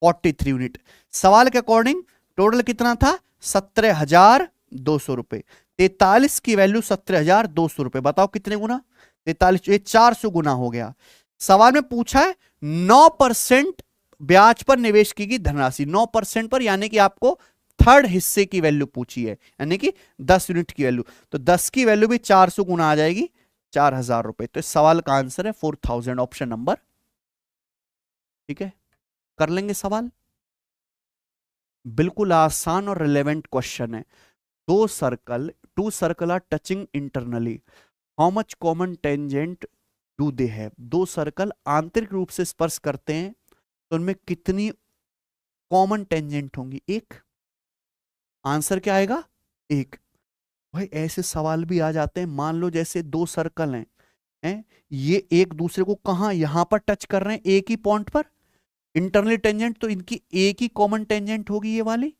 43 यूनिट। सवाल के अकॉर्डिंग टोटल कितना था? 17,200 रुपए। 43 की वैल्यू 17,200 रुपए। बताओ कितने गुना? 43, 400 गुना हो गया। सवाल में पूछा है 9% ब्याज पर निवेश की गई धनराशि 9% पर, यानी कि आपको थर्ड हिस्से की वैल्यू पूछी है, यानी कि 10 यूनिट की वैल्यू, तो 10 की वैल्यू भी 400 गुना आ जाएगी 4000 रुपए। तो इस सवाल का आंसर है 4000, ऑप्शन नंबर। ठीक है, कर लेंगे सवाल। बिल्कुल आसान और रिलेवेंट क्वेश्चन है। Two circle are touching internally, how much common tangent do they have? दो सर्कल आंतरिक रूप से स्पर्श करते हैं तो उनमें कितनी कॉमन टेंजेंट होंगी? एक। आंसर क्या आएगा? एक। भाई ऐसे सवाल भी आ जाते हैं, मान लो जैसे दो सर्कल हैं, ये एक दूसरे को कहां, यहां पर टच कर रहे हैं, एक ही पॉइंट पर, इंटरनली टेंजेंट, तो इनकी एक ही कॉमन टेंजेंट होगी ये वाली।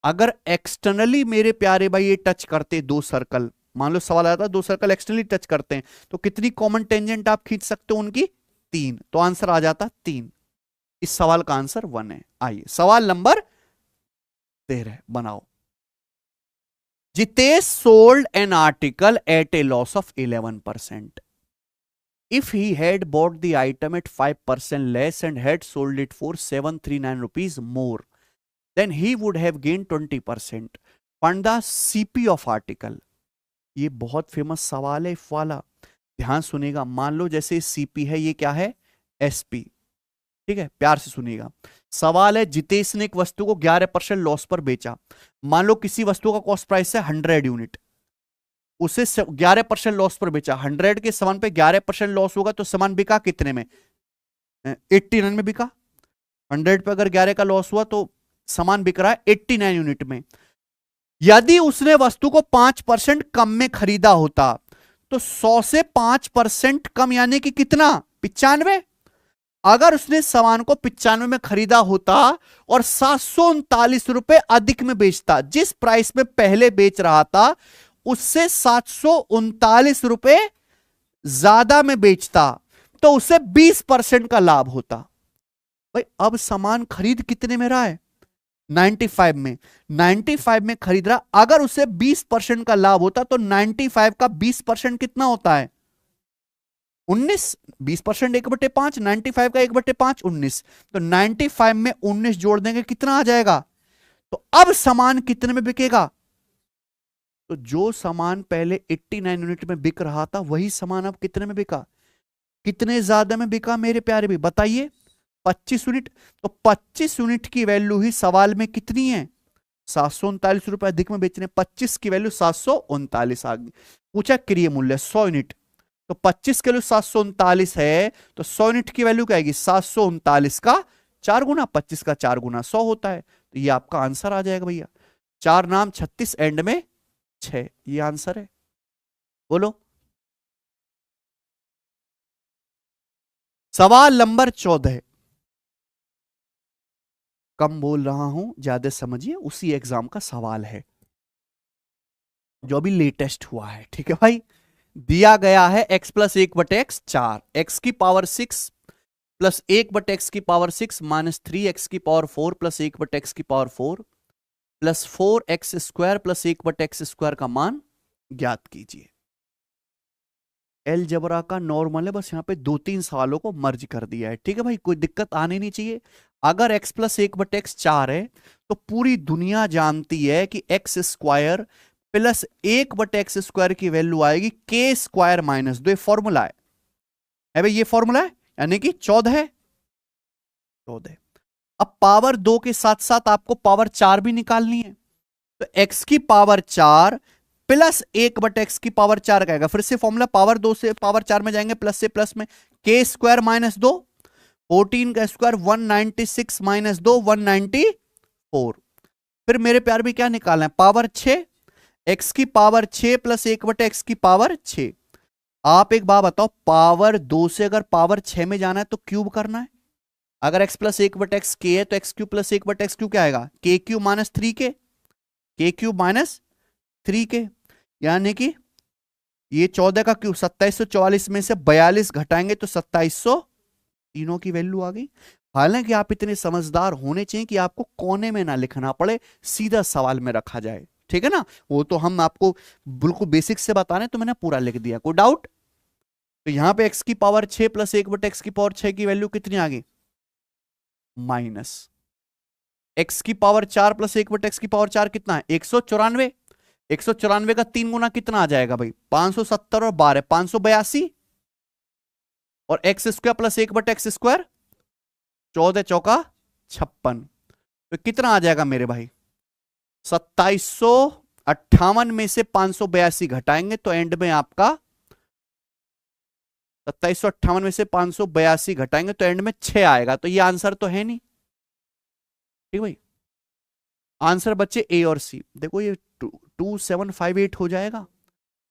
अगर एक्सटर्नली मेरे प्यारे भाई ये टच करते दो सर्कल, मान लो सवाल आता है दो सर्कल एक्सटर्नली टच करते हैं तो कितनी कॉमन टेंजेंट आप खींच सकते हो उनकी? 3। तो आंसर आ जाता 3। इस सवाल का आंसर 1 है। आइए सवाल नंबर 13 बनाओ। Jitesh sold an article at a loss of 11%. If he had bought the item at 5% less and had sold it for 739 rupees more, then he would have gained 20%. Find the CP of article. ये बहुत famous सवाल है वाला, ध्यान सुनेगा। मान लो जैसे CP है, ये क्या है? एसपी। ठीक है, प्यार से सुनिएगा। सवाल है जितेश ने एक वस्तु को 11% लॉस पर बेचा। मान लो किसी वस्तु का कॉस्ट प्राइस है 100 यूनिट, उसे 11% लॉस पर बेचा। 100 के सामान पे 11% लॉस होगा तो सामान बिका कितने में? 89 में बिका। 100 पे अगर 11 का लॉस हुआ तो सामान बिक रहा है 89 यूनिट में। यदि उसने वस्तु को 5% कम में खरीदा होता तो 100 से 5% कम यानी कि कितना? 95। अगर उसने सामान को 95 में खरीदा होता और 739 रुपए अधिक में बेचता, जिस प्राइस में पहले बेच रहा था उससे 739 रुपए ज्यादा में बेचता, तो उसे 20% का लाभ होता। भाई अब सामान खरीद कितने में रहा है? 95 में। 95 में खरीद रहा, अगर उसे 20% का लाभ होता तो 95 का 20% कितना होता है? 19। 20% 1/5, 95 का 1/5 19। तो 95 में 19 जोड़ देंगे, कितना आ जाएगा? तो अब सामान कितने में बिकेगा? तो जो सामान पहले 89 यूनिट में बिक रहा था वही सामान अब कितने में बिका? कितने ज्यादा में बिका मेरे प्यारे भी बताइए? 25 यूनिट। तो 25 यूनिट की वैल्यू ही सवाल में कितनी है? 739 रुपए अधिक में बेचने। 25 की वैल्यू 739 आ गई। पूछा क्रिय मूल्य 100 यूनिट, तो 25 की वैल्यू 739 है, तो 100 यूनिट की वैल्यू क्या आएगी? 739 का 4 गुना, 25 का 4 गुना 100 होता है। तो ये आपका आंसर आ जाएगा भैया। 4 नाम 36, एंड में 6, ये आंसर है। बोलो। सवाल नंबर 14। कम बोल रहा हूं, ज्यादा समझिए, उसी एग्जाम का सवाल है जो अभी लेटेस्ट हुआ है। ठीक है भाई, दिया गया है x प्लस 1/x 4, x की पावर 6 प्लस 1/x की पावर 6 माइनस 3x की पावर 4 प्लस 1/x की power 4 plus 4x square plus 1/x square का मान ज्ञात कीजिए। अलजेब्रा का नॉर्मल है, बस यहां पे 2-3 सवालों को मर्ज कर दिया है। ठीक है भाई, कोई दिक्कत आने नहीं चाहिए। अगर x प्लस 1/x 4 है तो पूरी दुनिया जानती है कि x square plus 1/x square की वैल्यू आएगी k स्क्वायर माइनस 2। फॉर्मूला है भाई, ये फॉर्मूला है, यानी कि 14 है। 14। अब पावर 2 के साथ साथ आपको पावर 4 भी निकालनी है, तो x की पावर 4 प्लस 1/x की पावर 4 का आएगा। फिर से फॉर्मूला, पावर 2 से पावर 4 में जाएंगे, प्लस से प्लस में, k स्क्वायर माइनस 2, 14 का स्क्वायर 196 माइनस 2 194। फिर मेरे प्यार भी क्या निकालना है? पावर 6, x की पावर 6 प्लस 1/x की पावर 6। आप एक बात बताओ, पावर 2 से अगर पावर 6 में जाना है तो क्यूब करना है। अगर x प्लस 1/x k है तो x cube plus 1/x cube क्या आएगा? k cube minus 3k, k cube minus 3k, यानी कि ये 14 का क्यूब 2744 में से 42 घटाएंगे तो 2700, तीनों की वैल्यू आ गई। हालांकि आप इतने समझदार होने चाहिए कि आपको कोने में ना लिखना पड़े, सीधा सवाल में रखा जाए। ठीक है ना, वो तो हम आपको बिल्कुल बेसिक से बता रहे हैं, तो मैंने पूरा लिख दिया। कोई डाउट? तो यहां पे x की पावर 6 प्लस 1/x की पावर 6 की वैल्यू कितनी आ गई? माइनस एक्स की पावर 4 प्लस 1/x⁴ कितना है? 194। 194 का 3 गुना कितना आ जाएगा भाई? 570 और 12 582 और x² प्लस 1/x², 14 चौका 56। तो कितना आ जाएगा मेरे भाई? 2758 में से 582 घटाएंगे तो एंड में आपका 2758 में से 582 घटाएंगे तो एंड में 6 आएगा। तो ये आंसर तो है नहीं, ठीक भाई। आंसर बच्चे ए और सी। देखो ये 2758 हो जाएगा,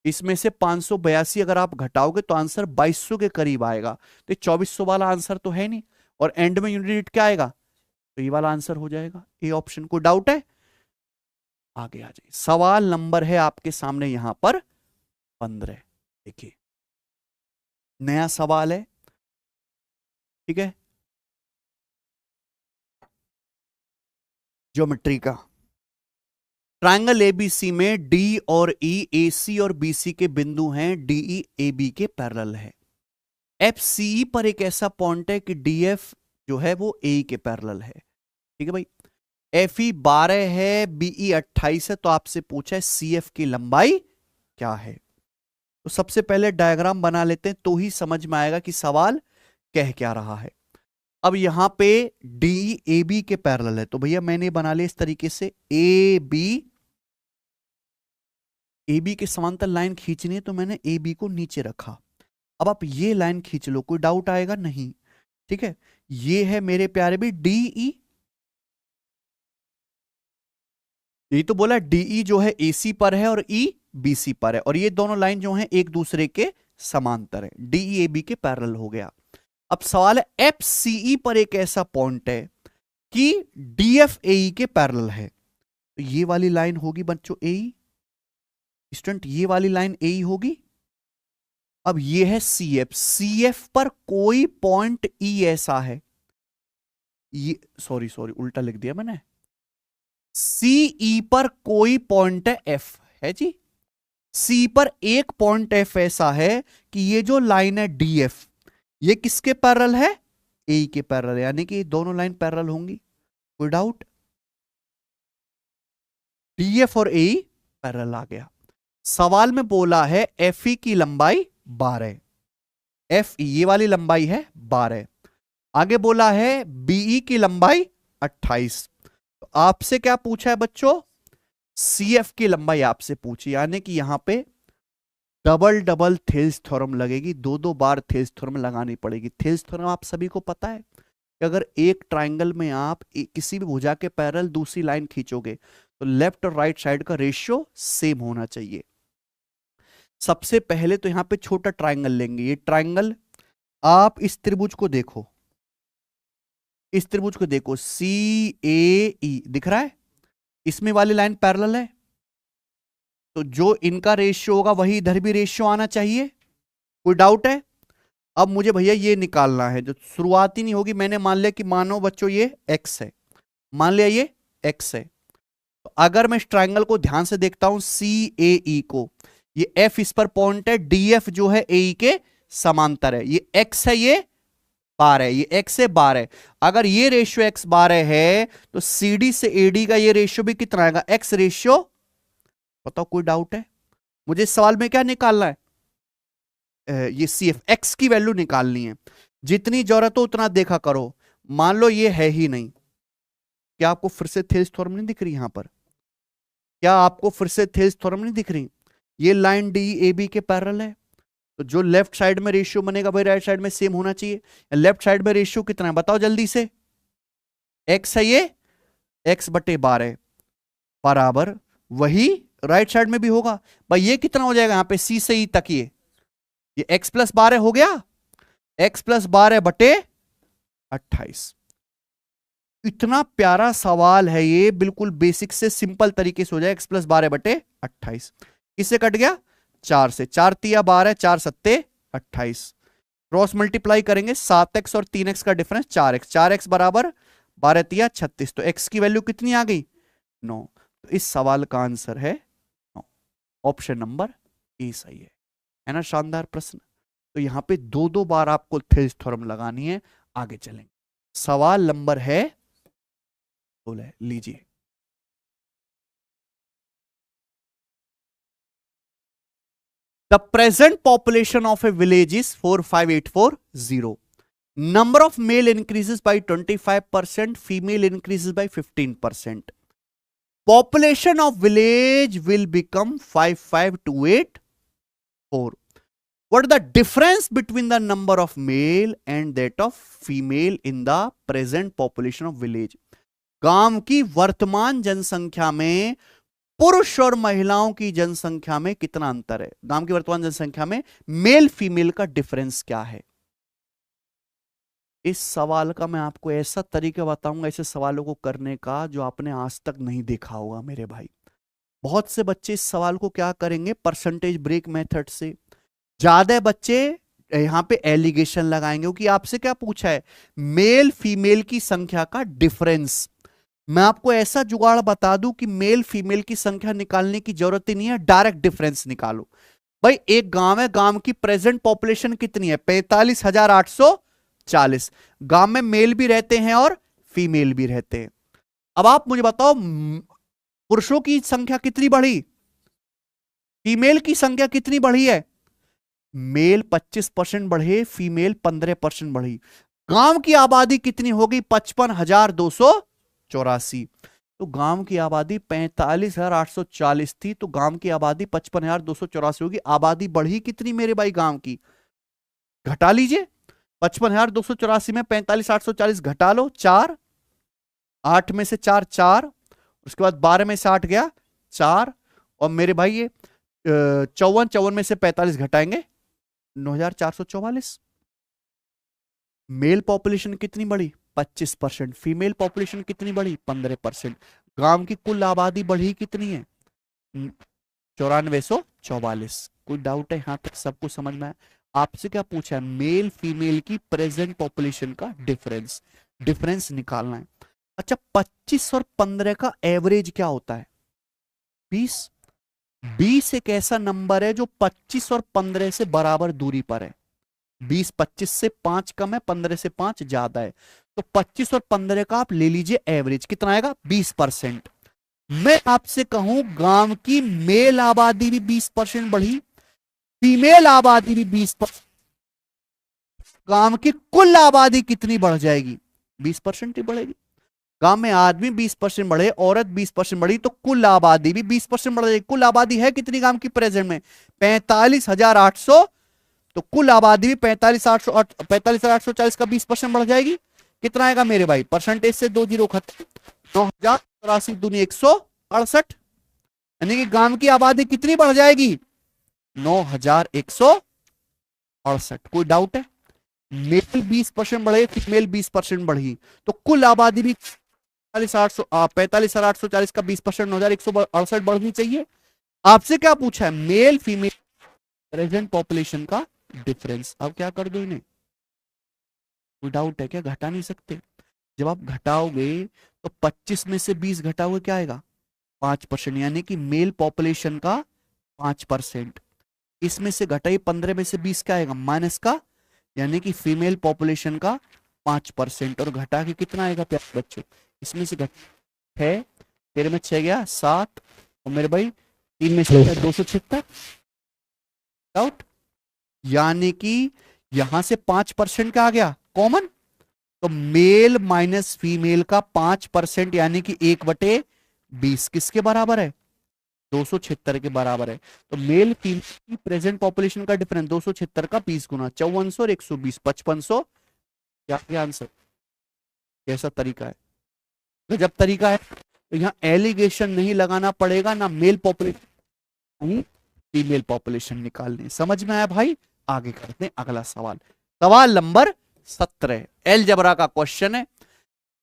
इसमें से 582 अगर आप घटाओगे तो आंसर 2200 के करीब आएगा। तो 2400 वाला आंसर तो है नहीं, और एंड में यूनिट क्या आएगा? तो ये वाला आंसर हो जाएगा ए ऑप्शन। को डाउट है? आगे आ जाइए। सवाल नंबर है आपके सामने यहां पर 15। देखिए नया सवाल है, ठीक है, ज्योमेट्री का। ट्रायंगल एबीसी में डी और ई एसी और बीसी के बिंदु हैं, डीई एबी के पैरेलल है। एफ सी पर एक ऐसा पॉइंट है कि डीएफ जो है वो ए के पैरेलल है, ठीक है भाई। एफ ई 12 है, बीई 28 है, तो आपसे पूछा है सी एफ की लंबाई क्या है। तो सबसे पहले डायग्राम बना लेते हैं तो ही समझ में आएगा कि सवाल कह क्या रहा है। अब यहां पे डी ए बी के पैरेलल है, तो भैया मैंने बना लिया इस तरीके से, ए बी के समांतर लाइन खींचनी है तो मैंने ए बी को नीचे रखा। अब आप ये लाइन खींच लो, कोई डाउट आएगा नहीं, ठीक है। ये है मेरे प्यारे भी डीई, ये तो बोला डीई जो है एसी पर है और ई बीसी पर है, और ये दोनों लाइन जो हैं एक दूसरे के समांतर है, डीई ए बी के पैरेलल हो गया। अब सवाल है एफ सीई पर एक ऐसा पॉइंट है कि डीएफ एई के पैरेलल है, तो ये वाली लाइन होगी बच्चों एई, स्टूडेंट ये वाली लाइन एई होगी। अब ये है सीएफ, सीएफ पर कोई पॉइंट ई ऐसा है, ये सॉरी उल्टा लिख दिया मैंने, सीई पर कोई पॉइंट है एफ है जी, सी पर एक पॉइंट एफ ऐसा है कि ये जो लाइन है डीएफ ये किसके पैरेलल है? ए के पैरेलल है, यानी कि दोनों लाइन पैरेलल होंगी। कोई डाउट? डीएफ और ए पैरेलल आ गया। सवाल में बोला है एफ ई की लंबाई 12, एफ ई ये वाली लंबाई है 12। आगे बोला है बीई की लंबाई 28। तो आपसे क्या पूछा है बच्चों? सीएफ की लंबाई आपसे पूछी, यानी कि यहां पे डबल डबल थेल्स थ्योरम लगेगी, दो बार थेल्स थ्योरम लगानी पड़ेगी। थेल्स थ्योरम आप सभी को पता है कि अगर एक ट्राइंगल में आप किसी भी भुजा के पैरेलल दूसरी लाइन खींचोगे तो लेफ्ट और राइट साइड का रेशियो सेम होना चाहिए। सबसे पहले तो यहां पे छोटा ट्राइंगल लेंगे, ये ट्राइंगल आप इस त्रिभुज को देखो, इस त्रिभुज को देखो, सी ए ई दिख रहा है, इसमें वाली लाइन पैरेलल है, तो जो इनका रेशियो होगा वही इधर भी रेशियो आना चाहिए। कोई डाउट है? अब मुझे भैया ये निकालना है, जो शुरुआती नहीं होगी, मैंने मान लिया कि मानो बच्चों ये x है, मान लिया ये x है, तो अगर मैं इस ट्राइंगल को ध्यान से देखता हूं सी ए ई को, ये f इस पर पॉइंट है, डी जो है ए के समांतर है, ये x है, ये बार है, ये x है बार है। अगर ये रेशियो x बार है तो CD से AD का ये रेशियो भी कितना आएगा? x ratio. बताओ कोई डाउट है? मुझे इस सवाल में क्या निकालना है? ये CF x की वैल्यू निकालनी है। जितनी जरूरत हो उतना देखा करो। मान लो ये है ही नहीं, क्या आपको फिर से थेल्स थ्योरम नहीं दिख रही यहां पर? क्या आपको फिर से थेल्स थ्योरम नहीं दिख रही? ये लाइन डी ए बी के पैरेलल है, तो जो लेफ्ट साइड में रेशियो बनेगा वही राइट साइड में सेम होना चाहिए। लेफ्ट साइड में रेशियो कितना है बताओ जल्दी से? x है, ये x/12 बराबर वही राइट साइड में भी होगा भाई। ये कितना हो जाएगा यहां पे c से e तक? ये x+12 हो गया, x+12/28। इतना प्यारा सवाल है ये, बिल्कुल बेसिक से सिंपल तरीके से हो जाए। x+12/28 किससे कट गया? 4 से। 4 तिया 12, 4 सत्ते 28। क्रॉस मल्टीप्लाई करेंगे, 7x और 3x का डिफरेंस 4x, 4x बराबर 12 तिया 36। तो x की वैल्यू कितनी आ गई? 9। तो इस सवाल का आंसर है 9, ऑप्शन नंबर ए सही है ना? शानदार प्रश्न। तो यहां पे दो बार आपको थेल्स थ्योरम लगानी है। आगे चलेंगे। सवाल नंबर है, बोले लीजिए। The present population of A village is 45840. Number of male increases by 25%, female increases by 15%. Population of village will become 55284. What is the difference between the number of male and that of female in the present population of village? गांव की वर्तमान जनसंख्या में पुरुष और महिलाओं की जनसंख्या में कितना अंतर है? गांव की वर्तमान जनसंख्या में मेल फीमेल का डिफरेंस क्या है? इस सवाल का मैं आपको ऐसा तरीका बताऊंगा ऐसे सवालों को करने का जो आपने आज तक नहीं देखा होगा मेरे भाई। बहुत से बच्चे इस सवाल को क्या करेंगे, परसेंटेज ब्रेक मेथड से। ज्यादा बच्चे यहां पे एलिगेशन लगाएंगे क्योंकि आपसे क्या पूछा है, मेल फीमेल की संख्या का डिफरेंस। मैं आपको ऐसा जुगाड़ बता दूं कि मेल फीमेल की संख्या निकालने की जरूरत ही नहीं है, डायरेक्ट डिफरेंस निकालो। भाई एक गांव है, गांव की प्रेजेंट पॉपुलेशन कितनी है? 45,840। गांव में मेल भी रहते हैं और फीमेल भी रहते हैं। अब आप मुझे बताओ पुरुषों की संख्या कितनी बढ़ी, फीमेल की संख्या कितनी बढ़ी है? मेल 25% बढ़े, फीमेल 15% बढ़ी। गांव की आबादी कितनी होगी? 55,284। तो गांव की आबादी 45,840 थी, तो गांव की आबादी 55,284 होगी। आबादी बढ़ी कितनी मेरे भाई गांव की? घटा लीजिए, 55,284 में 45,840 घटा लो, 4, 8 में से 4 4, उसके बाद 12 में से 8 गया 4, और मेरे भाई ये 54 में से 45 घटाएंगे 9,444। मेल पॉपुलेशन कितनी बढ़ी? 25%। फीमेल पॉपुलेशन कितनी बढ़ी? 15%। गांव की कुल आबादी बढ़ी कितनी है? 9444। कोई डाउट है? यहां तक सबको समझ में आया? आपसे क्या पूछा है? मेल फीमेल की प्रेजेंट पॉपुलेशन का डिफरेंस निकालना है। अच्छा, 25 और 15 का एवरेज क्या होता है? 20। 20 एक ऐसा नंबर है जो 25 और 15 से बराबर दूरी पर है। 20 25 से 5 कम है, 15 से 5 ज्यादा है। तो 25 और 15 का आप ले लीजिए एवरेज, कितना आएगा? 20%। मैं आपसे कहूं गांव की मेल आबादी भी 20% बढ़ी, फीमेल आबादी भी 20%। गांव की कुल आबादी कितनी बढ़ जाएगी? 20% ही बढ़ेगी। गांव में आदमी 20% बढ़े, औरत 20% बढ़ी, तो कुल आबादी भी 20% बढ़ जाएगी। कुल आबादी है कितनी गांव की प्रेजेंट में? 45,800। तो कुल आबादी भी 45,840 का 20% बढ़ जाएगी। कितना आएगा मेरे भाई? परसेंटेज से 2 जीरो खत्म, 9,084 दूनी 168। यानी कि गांव की आबादी कितनी बढ़ जाएगी? 9,168। कोई डाउट है? मेल 20% बढ़े, फीमेल 20% बढ़ी, तो कुल आबादी भी 45,840 का 20% 9,168 बढ़नी चाहिए। आपसे क्या पूछा है? मेल फीमेल प्रेजेंट पॉपुलेशन का डिफरेंस। अब क्या कर दो इन्हें? कोई डाउट है क्या? घटा नहीं सकते। जब आप घटाओगे तो 25 में से 20 घटाओगे क्या आएगा? 5%, यानी कि मेल पॉपुलेशन का 5%। इसमें से घटाइए 15 में से 20 क्या आएगा? माइनस का, यानी कि फीमेल पॉपुलेशन का 5%। और घटा के कितना आएगा प्यारे बच्चों? इसमें से घट है, तेरे में 6 गया 7, और मेरे भाई 3 में 6 276। डाउट? यानी कि यहां से 5% का आ गया कॉमन, तो मेल माइनस फीमेल का 5%, यानी कि 1/20 किसके बराबर है? 276 के बराबर है। तो मेल फीमेल की प्रेजेंट पॉपुलेशन का डिफरेंस 276 का 20 गुना 5400 और 120 5500। क्या आंसर? कैसा तरीका है? गजब तरीका है। तो यहाँ एलिगेशन नहीं लगाना पड़ेगा, ना मेल पॉपुलेशन नहीं फीमेल पॉपुलेशन निकालने। समझ में आया भाई? आगे करते हैं अगला सवाल। सवाल नंबर 17 एलजेब्रा का क्वेश्चन है।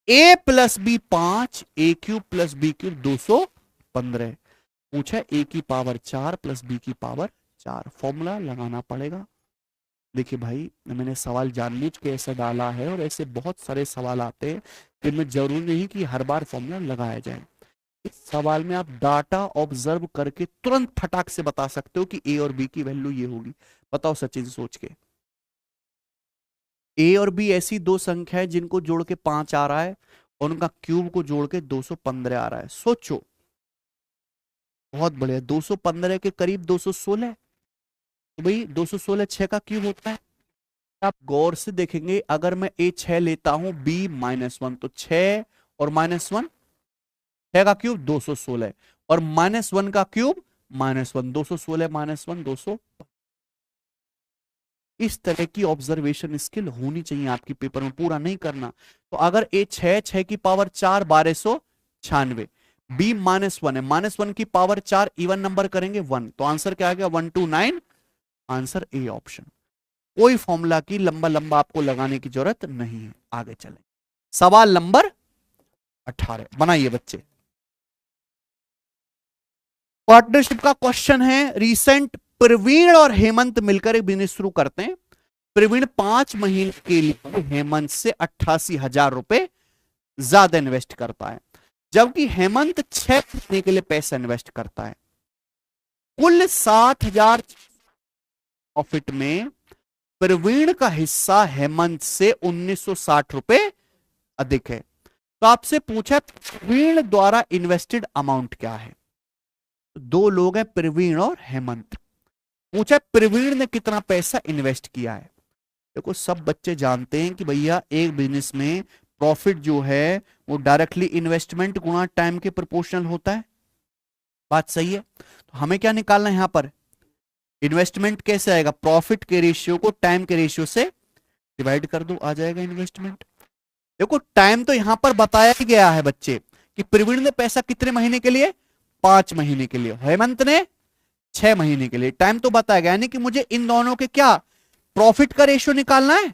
a plus B 5, A cube plus B cube 215। पूछा a की पावर 4 प्लस b की पावर 4। फॉर्मूला लगाना पड़ेगा। देखिए भाई, मैंने सवाल जानबूझ के ऐसा डाला है, और ऐसे बहुत सारे सवाल आते हैं, जिनमें जरूरी नहीं कि हर बार फॉर्मूला लगाया जाए। इस सवाल में आप डाटा ऑब्जर्व करके तुरंत फटाक से बता सकते हो कि ए और बी की वैल्यू ये होगी। बताओ सचिन सोच के। ए और बी ऐसी दो संख्या है जिनको जोड़ के 5 आ रहा है और उनका क्यूब को जोड़ के 215 आ रहा है। सोचो, बहुत बढ़िया। 215 के करीब 216, तो भाई 216 6 का क्यूब होता है। आप गौर से देखेंगे, अगर मैं ए 6 लेता हूं बी -1, तो 6 और -1, 6 का क्यूब 216 और -1 का क्यूब -1, 216 -1 200। इस तरह की ऑब्जर्वेशन स्किल होनी चाहिए आपकी पेपर में, पूरा नहीं करना। तो अगर ए 6, 6 की पावर 4 1296, बी -1 है, -1 की पावर 4 इवन नंबर करेंगे 1, तो आंसर क्या आ गया 129। Answer A option. कोई फॉर्मूला की लंबा लंबा आपको लगाने की जरूरत नहीं है। आगे चलें, सवाल नंबर 18 बनाइए बच्चे। पार्टनरशिप का क्वेश्चन है। रिसेंट प्रवीण और हेमंत मिलकर एक बिजनेस शुरू करते हैं। प्रवीण 5 महीने के लिए हेमंत से 88,000 रुपए ज्यादा इन्वेस्ट करता है, जबकि हेमंत 6 महीने के लिए पैसा इन्वेस्ट करता है। कुल 60,000 प्रॉफिट में प्रवीण का हिस्सा हेमंत से 1960 रुपए अधिक है। तो आपसे पूछा प्रवीण द्वारा इन्वेस्टेड अमाउंट क्या है। दो लोग हैं, प्रवीण और हेमंत। पूछा प्रवीण ने कितना पैसा इन्वेस्ट किया है। देखो, सब बच्चे जानते हैं कि भैया एक बिजनेस में प्रॉफिट जो है वो डायरेक्टली इन्वेस्टमेंट गुणा टाइम के प्रोपोर्शनल होता है। बात सही है। तो हमें क्या निकालना है यहां पर, इन्वेस्टमेंट कैसे आएगा, प्रॉफिट के रेशियो को टाइम के रेशियो से डिवाइड कर दो, आ जाएगा इन्वेस्टमेंट। देखो, टाइम तो यहां पर बताया ही गया है बच्चे कि प्रवीण ने पैसा कितने महीने के लिए, 5 महीने के लिए, हेमंत ने 6 महीने के लिए। टाइम तो बताया गया, यानी कि मुझे इन दोनों के क्या प्रॉफिट का रेशियो निकालना है।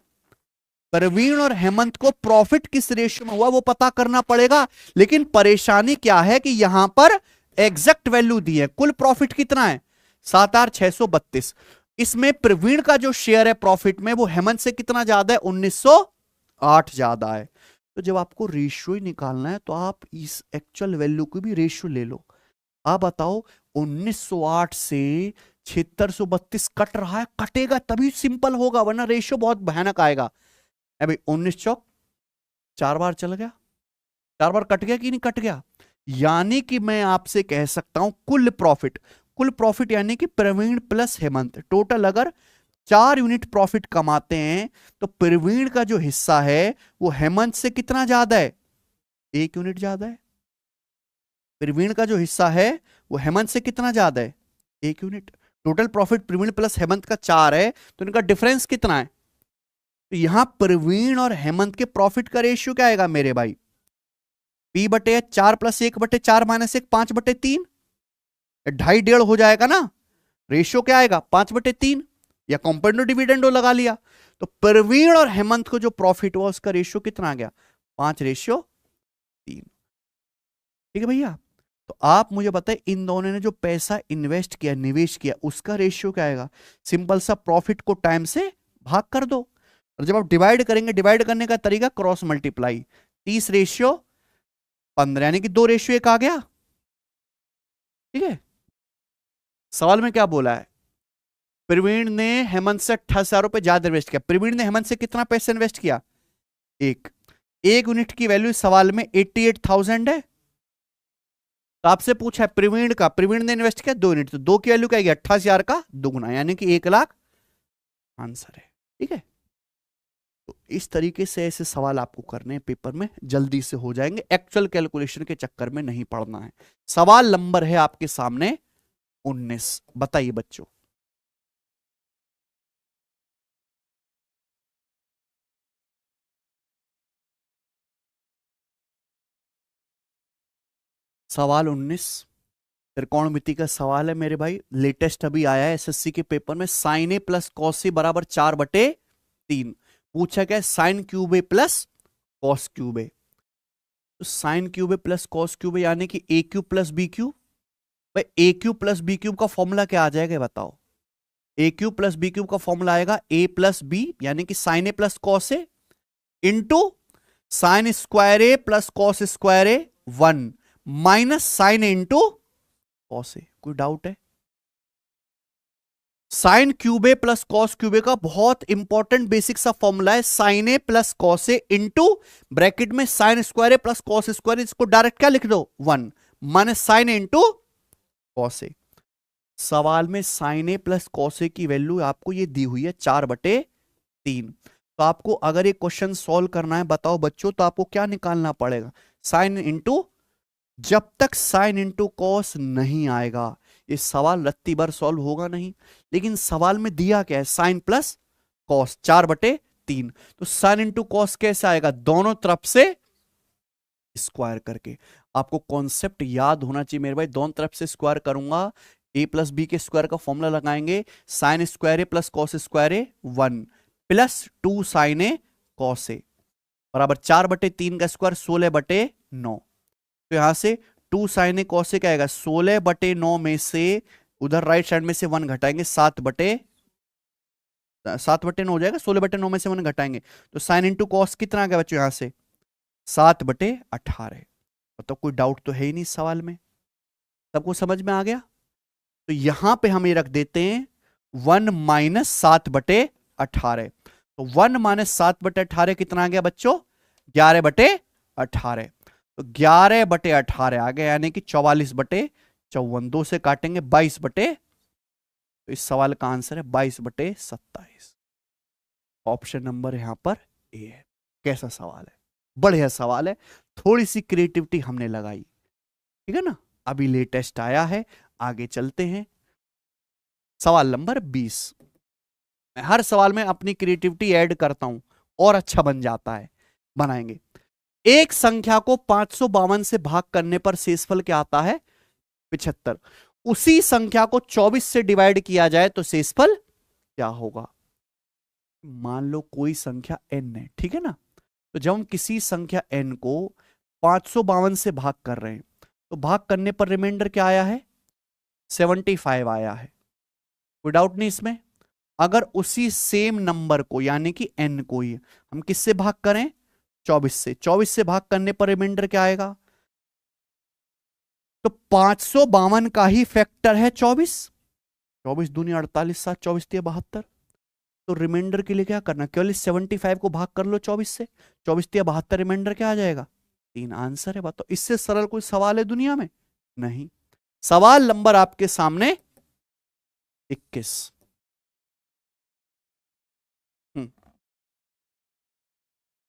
प्रवीण और हेमंत को प्रॉफिट किस रेशियो में हुआ वो पता करना पड़ेगा। लेकिन परेशानी क्या है कि यहां पर एग्जैक्ट वैल्यू दी है। कुल प्रॉफिट कितना है 7,632। इसमें प्रवीण का जो शेयर है प्रॉफिट में वो हेमंत से कितना ज्यादा है, 1908 ज्यादा है। तो जब आपको रेशियो ही निकालना है तो आप इस एक्चुअल वैल्यू की भी रेशियो ले लो। आप बताओ 1908 से 7632 कट रहा है, कटेगा तभी सिंपल होगा, वरना रेशियो बहुत भयानक आएगा। अभी 19 चौक 4 बार चल गया, 4 बार कट गया कि नहीं कट गया। यानी कि मैं आपसे कह सकता हूं कुल प्रॉफिट यानी कि प्रवीण प्लस हेमंत टोटल अगर 4 यूनिट प्रॉफिट कमाते हैं तो प्रवीण का जो हिस्सा है वो हेमंत से कितना ज्यादा है, 1 यूनिट ज्यादा है। प्रवीण का जो हिस्सा है वो हेमंत से कितना ज्यादा है, 1 unit. Total profit Praveen plus Hemant का 4 है, तो इनका डिफरेंस कितना है। तो यहां प्रवीण और हेमंत के प्रॉफिट का रेशियो क्या आएगा मेरे भाई, P/4 + 1/4 - 1 5/3, 2.5 हो जाएगा ना। रेशियो क्या आएगा 5/3, या कंपाउंड डिविडेंड लगा लिया। तो प्रवीण और हेमंत को जो प्रॉफिट हुआ उसका रेशियो कितना आ गया, 5:3। ठीक है भैया। तो आप मुझे बताएं इन दोनों ने जो पैसा इन्वेस्ट किया, निवेश किया, उसका रेशियो क्या आएगा। सिंपल सा प्रॉफिट को टाइम से भाग कर दो, और जब आप डिवाइड करेंगे, डिवाइड करने का तरीका क्रॉस मल्टीप्लाई, 30:15, यानी कि 2:1 आ गया। ठीक है। सवाल में क्या बोला है, प्रवीण ने हेमंत से 28,000 रुपए ज्यादा इन्वेस्ट किया। प्रवीण ने हेमंत से कितना पैसा इन्वेस्ट किया, 1 यूनिट की वैल्यू सवाल में 88,000 है। तो आपसे पूछा है प्रवीण का, प्रवीण ने इन्वेस्ट किया 2 यूनिट, तो 2 की वैल्यू क्या आएगी 28,000 का दुगुना, यानी कि 1 लाख आंसर है। ठीक है। तो इस तरीके से ऐसे सवाल आपको करने हैं पेपर में, जल्दी से हो जाएंगे, एक्चुअल कैलकुलेशन के चक्कर में नहीं पड़ना है। सवाल नंबर है आपके सामने 19, बताइए बच्चों। सवाल 19 त्रिकोणमिति का सवाल है मेरे भाई, लेटेस्ट अभी आया है एसएससी के पेपर में। साइन ए प्लस कॉस ए बराबर 4/3। पूछा क्या, साइन क्यूब ए प्लस कॉस क्यूब ए। तो साइन क्यूब ए प्लस कॉस क्यूब ए यानी कि ए क्यूब प्लस बी क्यूब। भाई ए क्यूब प्लस बी क्यूब का फॉर्मूला क्या आ जाएगा बताओ। ए क्यूब प्लस बी क्यूब का फॉर्मूला आएगा ए प्लस बी, यानी कि sign A plus cos A into sine square A plus cos square A 1 minus sign A into cos A. कोई doubt है। साइन क्यूब ए प्लस कॉस क्यूब ए का बहुत important basic सा formula है, sign A plus cos A into bracket में sine square ए plus cos square, इसको direct क्या लिख दो 1 minus sign A into cos A. सवाल में साइन ए प्लस कॉस ए की वैल्यू आपको ये दी हुई है 4/3। तो आपको अगर ये क्वेश्चन सॉल्व करना है बताओ बच्चों, तो आपको क्या निकालना पड़ेगा, साइन इंटू, जब तक साइन इंटू कॉस नहीं आएगा ये सवाल रत्ती भर सॉल्व होगा नहीं। लेकिन सवाल में दिया क्या है, साइन प्लस कॉस 4/3, तो साइन इंटू कॉस कैसे आएगा, दोनों तरफ से स्क्वायर करके। आपको कॉन्सेप्ट याद होना चाहिए मेरे भाई, दोनों तरफ से स्क्वायर करूंगा, ए प्लस बी के स्क्वायर का फॉर्मूला लगाएंगे, sine square A plus cos square A 1 plus 2 sign A cos A बराबर 4/3 का स्क्वायर 16/9। तो यहां से 2 साइन ए कॉस ए क्या आएगा, 16/9 में से उधर राइट साइड में से 1 घटाएंगे 7/9 हो जाएगा, 16/9 में से 1 घटाएंगे तो साइन इंटू कॉस कितना आ गया बच्चों, यहां से 7/18। तो कोई डाउट तो है ही नहीं सवाल में, सबको समझ में आ गया। तो यहां पे हम ये रख देते हैं 1 माइनस 7/18। तो 1 माइनस 7/18 कितना आ गया बच्चों, 11/18। तो 11/18 आ गया, यानी कि 44/54, 2 से काटेंगे 22 बटे, तो इस सवाल का आंसर है 22/27। ऑप्शन नंबर यहां पर ए है। कैसा सवाल है, बढ़िया सवाल है, थोड़ी सी क्रिएटिविटी हमने लगाई, ठीक है ना। अभी लेटेस्ट आया है, आगे चलते हैं। सवाल नंबर 20। मैं हर सवाल में अपनी क्रिएटिविटी ऐड करता हूं और अच्छा बन जाता है। बनाएंगे, एक संख्या को 552 से भाग करने पर शेषफल क्या आता है 75। उसी संख्या को 24 से डिवाइड किया जाए तो शेषफल क्या होगा। मान लो कोई संख्या n है, ठीक है ना। तो जब हम किसी संख्या n को 552 से भाग कर रहे हैं तो भाग करने पर रिमाइंडर क्या आया है, 75 आया है, कोई डाउट नहीं इसमें। अगर उसी सेम नंबर को यानी कि n को ही हम किससे भाग करें, 24 से, 24 से भाग करने पर रिमाइंडर क्या आएगा, तो 552 का ही फैक्टर है 24, 24 दूनी 48, 7 24 दिया 72। तो रिमाइंडर के लिए क्या करना, केवल इस 75 को भाग कर लो 24 से, 24 दिया 72, रिमाइंडर क्या आ जाएगा 3। आंसर है। बताओ इससे सरल कोई सवाल है दुनिया में, नहीं। सवाल नंबर आपके सामने 21।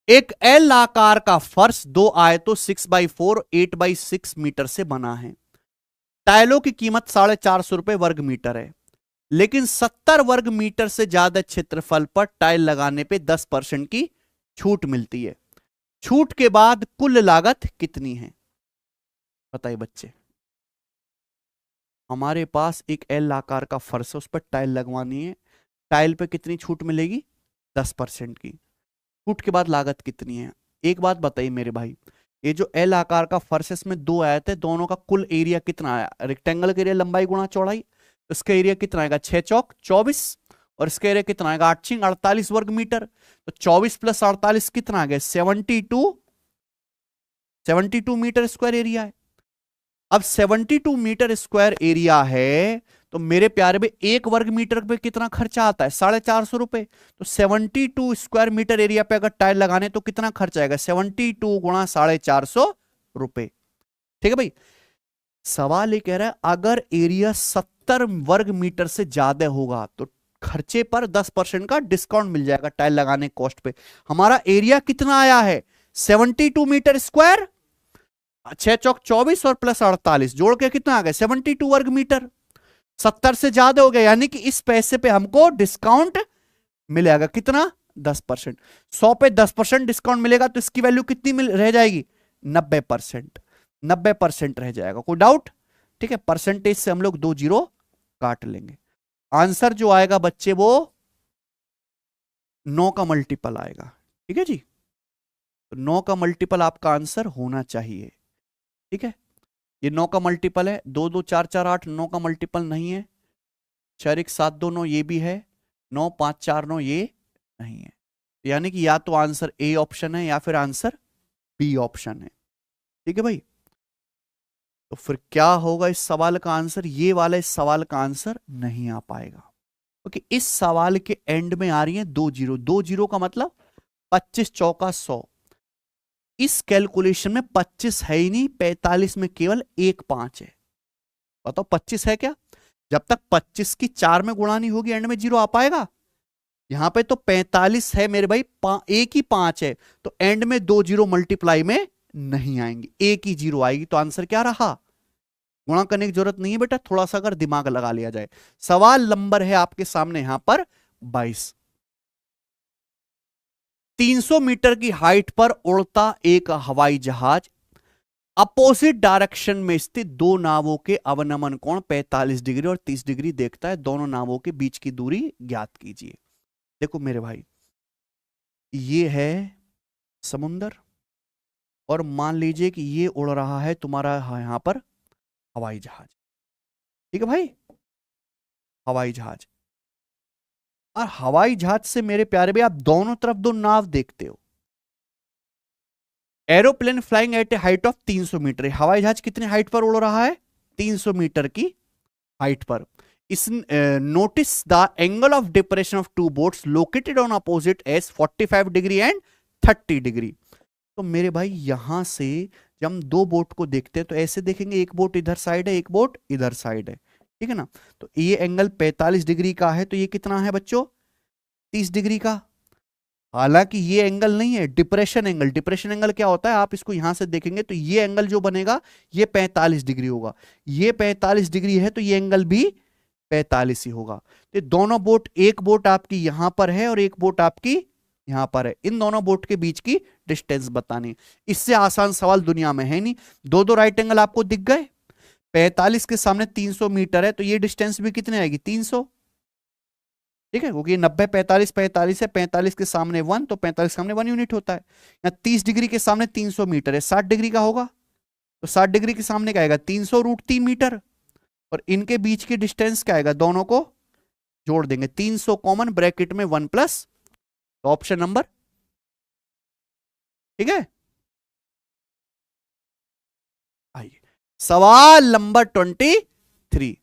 एक एल आकार का फर्श 2 आयतों 6x4 8x6 मीटर से बना है। टाइलों की कीमत 450 रुपए वर्ग मीटर है, लेकिन 70 वर्ग मीटर से ज्यादा क्षेत्रफल पर टाइल लगाने पे 10% की छूट मिलती है। छूट के बाद कुल लागत कितनी है, बताइए बच्चे। हमारे पास एक एल आकार का फर्श है, उस पर टाइल लगवानी है, टाइल पे कितनी छूट मिलेगी 10% की। छूट के बाद लागत कितनी है। एक बात बताइए मेरे भाई, ये जो एल आकार का फर्श है इसमें 2 आए थे, दोनों का कुल एरिया कितना आया, रेक्टेंगल का एरिया लंबाई गुणा चौड़ाई, इसका एरिया कितना आएगा 6 चौक 24, और इसका एरिया कितना आएगा 8 छिंग 48 वर्ग मीटर। तो 24 प्लस 48 कितना आ गया 72 मीटर स्क्वायर एरिया है। अब 72 मीटर स्क्वायर एरिया है तो मेरे प्यारे में 1 वर्ग मीटर पे कितना खर्चा आता है 450 रुपए। तो 72 स्क्वायर मीटर एरिया पे अगर टाइल लगाने तो कितना खर्च आएगा 72 गुणा 450 रुपए, ठीक है भाई। सवाल ये कह रहा है अगर एरिया 70 वर्ग मीटर से ज्यादा होगा तो खर्चे पर 10% का डिस्काउंट मिल जाएगा टाइल लगाने कॉस्ट पे। हमारा एरिया कितना आया है 72 मीटर स्क्वायर, 6 चौक 24 और प्लस 48 जोड़ के कितना आ गया 72 वर्ग मीटर। 70 से ज्यादा हो गया यानी कि इस पैसे पे हमको डिस्काउंट मिलेगा कितना 10%। 100 पे 10% डिस्काउंट मिलेगा तो इसकी वैल्यू कितनी रह जाएगी 90%, 90% रह जाएगा। कोई डाउट, ठीक है। परसेंटेज से हम लोग 2 जीरो काट लेंगे। आंसर जो आएगा बच्चे वो 9 का मल्टीपल आएगा, ठीक है जी। तो 9 का मल्टीपल आपका आंसर होना चाहिए, ठीक है। ये 9 का मल्टीपल है, 2 2 4 4 8 9 का मल्टीपल नहीं है। 4 1 7 2 9 ये भी है, 9 5 4 9 ये नहीं है। यानी कि या तो आंसर ए ऑप्शन है या फिर आंसर बी ऑप्शन है, ठीक है भाई। तो फिर क्या होगा इस सवाल का आंसर, ये वाला इस सवाल का आंसर नहीं आ पाएगा। ओके, इस सवाल के एंड में आ रही है 2 जीरो, 2 जीरो का मतलब 25 चौका 100। इस कैलकुलेशन में 25 है ही नहीं, 45 में केवल एक 5 है। बताओ 25 है क्या? जब तक 25 की 4 में गुणा नहीं होगी एंड में जीरो आ पाएगा? यहां पे तो 45 है मेरे भाई, एक ही 5 है, तो एंड में 2 जीरो मल्टीप्लाई में नहीं आएंगे, एक ही जीरो आएगी। तो आंसर क्या रहा? गुणा करने की जरूरत नहीं है बेटा, थोड़ा सा अगर दिमाग लगा लिया जाए। सवाल नंबर है आपके सामने यहां पर 22। 300 मीटर की हाइट पर उड़ता एक हवाई जहाज अपोजिट डायरेक्शन में स्थित दो नावों के अवनमन कोण 45 डिग्री और 30 डिग्री देखता है, दोनों नावों के बीच की दूरी ज्ञात कीजिए। देखो मेरे भाई, ये है समुंदर, और मान लीजिए कि ये उड़ रहा है तुम्हारा यहां पर हवाई जहाज। ठीक है भाई, हवाई जहाज। और हवाई जहाज से मेरे प्यारे भाई आप दोनों तरफ दो नाव देखते हो। Aeroplane flying at a height of 300 metre. हवाई जहाज कितने हाइट पर उड़ रहा है? 300 मीटर की हाइट पर। इस notice the angle of depression of two boats located on opposite as 45 degree and 30 degree. तो मेरे भाई यहां से जब हम दो बोट को देखते हैं तो ऐसे देखेंगे, एक बोट इधर साइड है, एक बोट इधर साइड है, ठीक है ना। तो ये एंगल 45 डिग्री का है, तो ये कितना है बच्चों? 30 डिग्री का। हालांकि ये एंगल नहीं है, डिप्रेशन एंगल। डिप्रेशन एंगल क्या होता है, आप इसको यहां से देखेंगे तो ये एंगल जो बनेगा ये 45 डिग्री होगा। ये 45 डिग्री है तो ये एंगल भी 45 ही होगा। तो दोनों बोट, एक बोट आपकी यहां पर है और एक बोट आपकी यहां पर है, इन दोनों बोट के बीच की डिस्टेंस बतानी। इससे आसान सवाल दुनिया में है नहीं। दो दो राइट एंगल आपको दिख गए। 45 के सामने 300 मीटर है, तो ये डिस्टेंस भी कितने आएगी? 300। ठीक है, क्योंकि 90 45 45 है, 45 के सामने 1, तो 45 के सामने 1 यूनिट होता है। या 30 डिग्री के सामने 300 मीटर है, 60 डिग्री का होगा, तो 60 डिग्री के सामने क्या आएगा? 300 रूट 3 मीटर। और इनके बीच की डिस्टेंस क्या आएगा? दोनों को जोड़ देंगे, 300 कॉमन, ब्रैकेट में 1 प्लस, तो ऑप्शन नंबर। ठीक है, आइए सवाल number 23।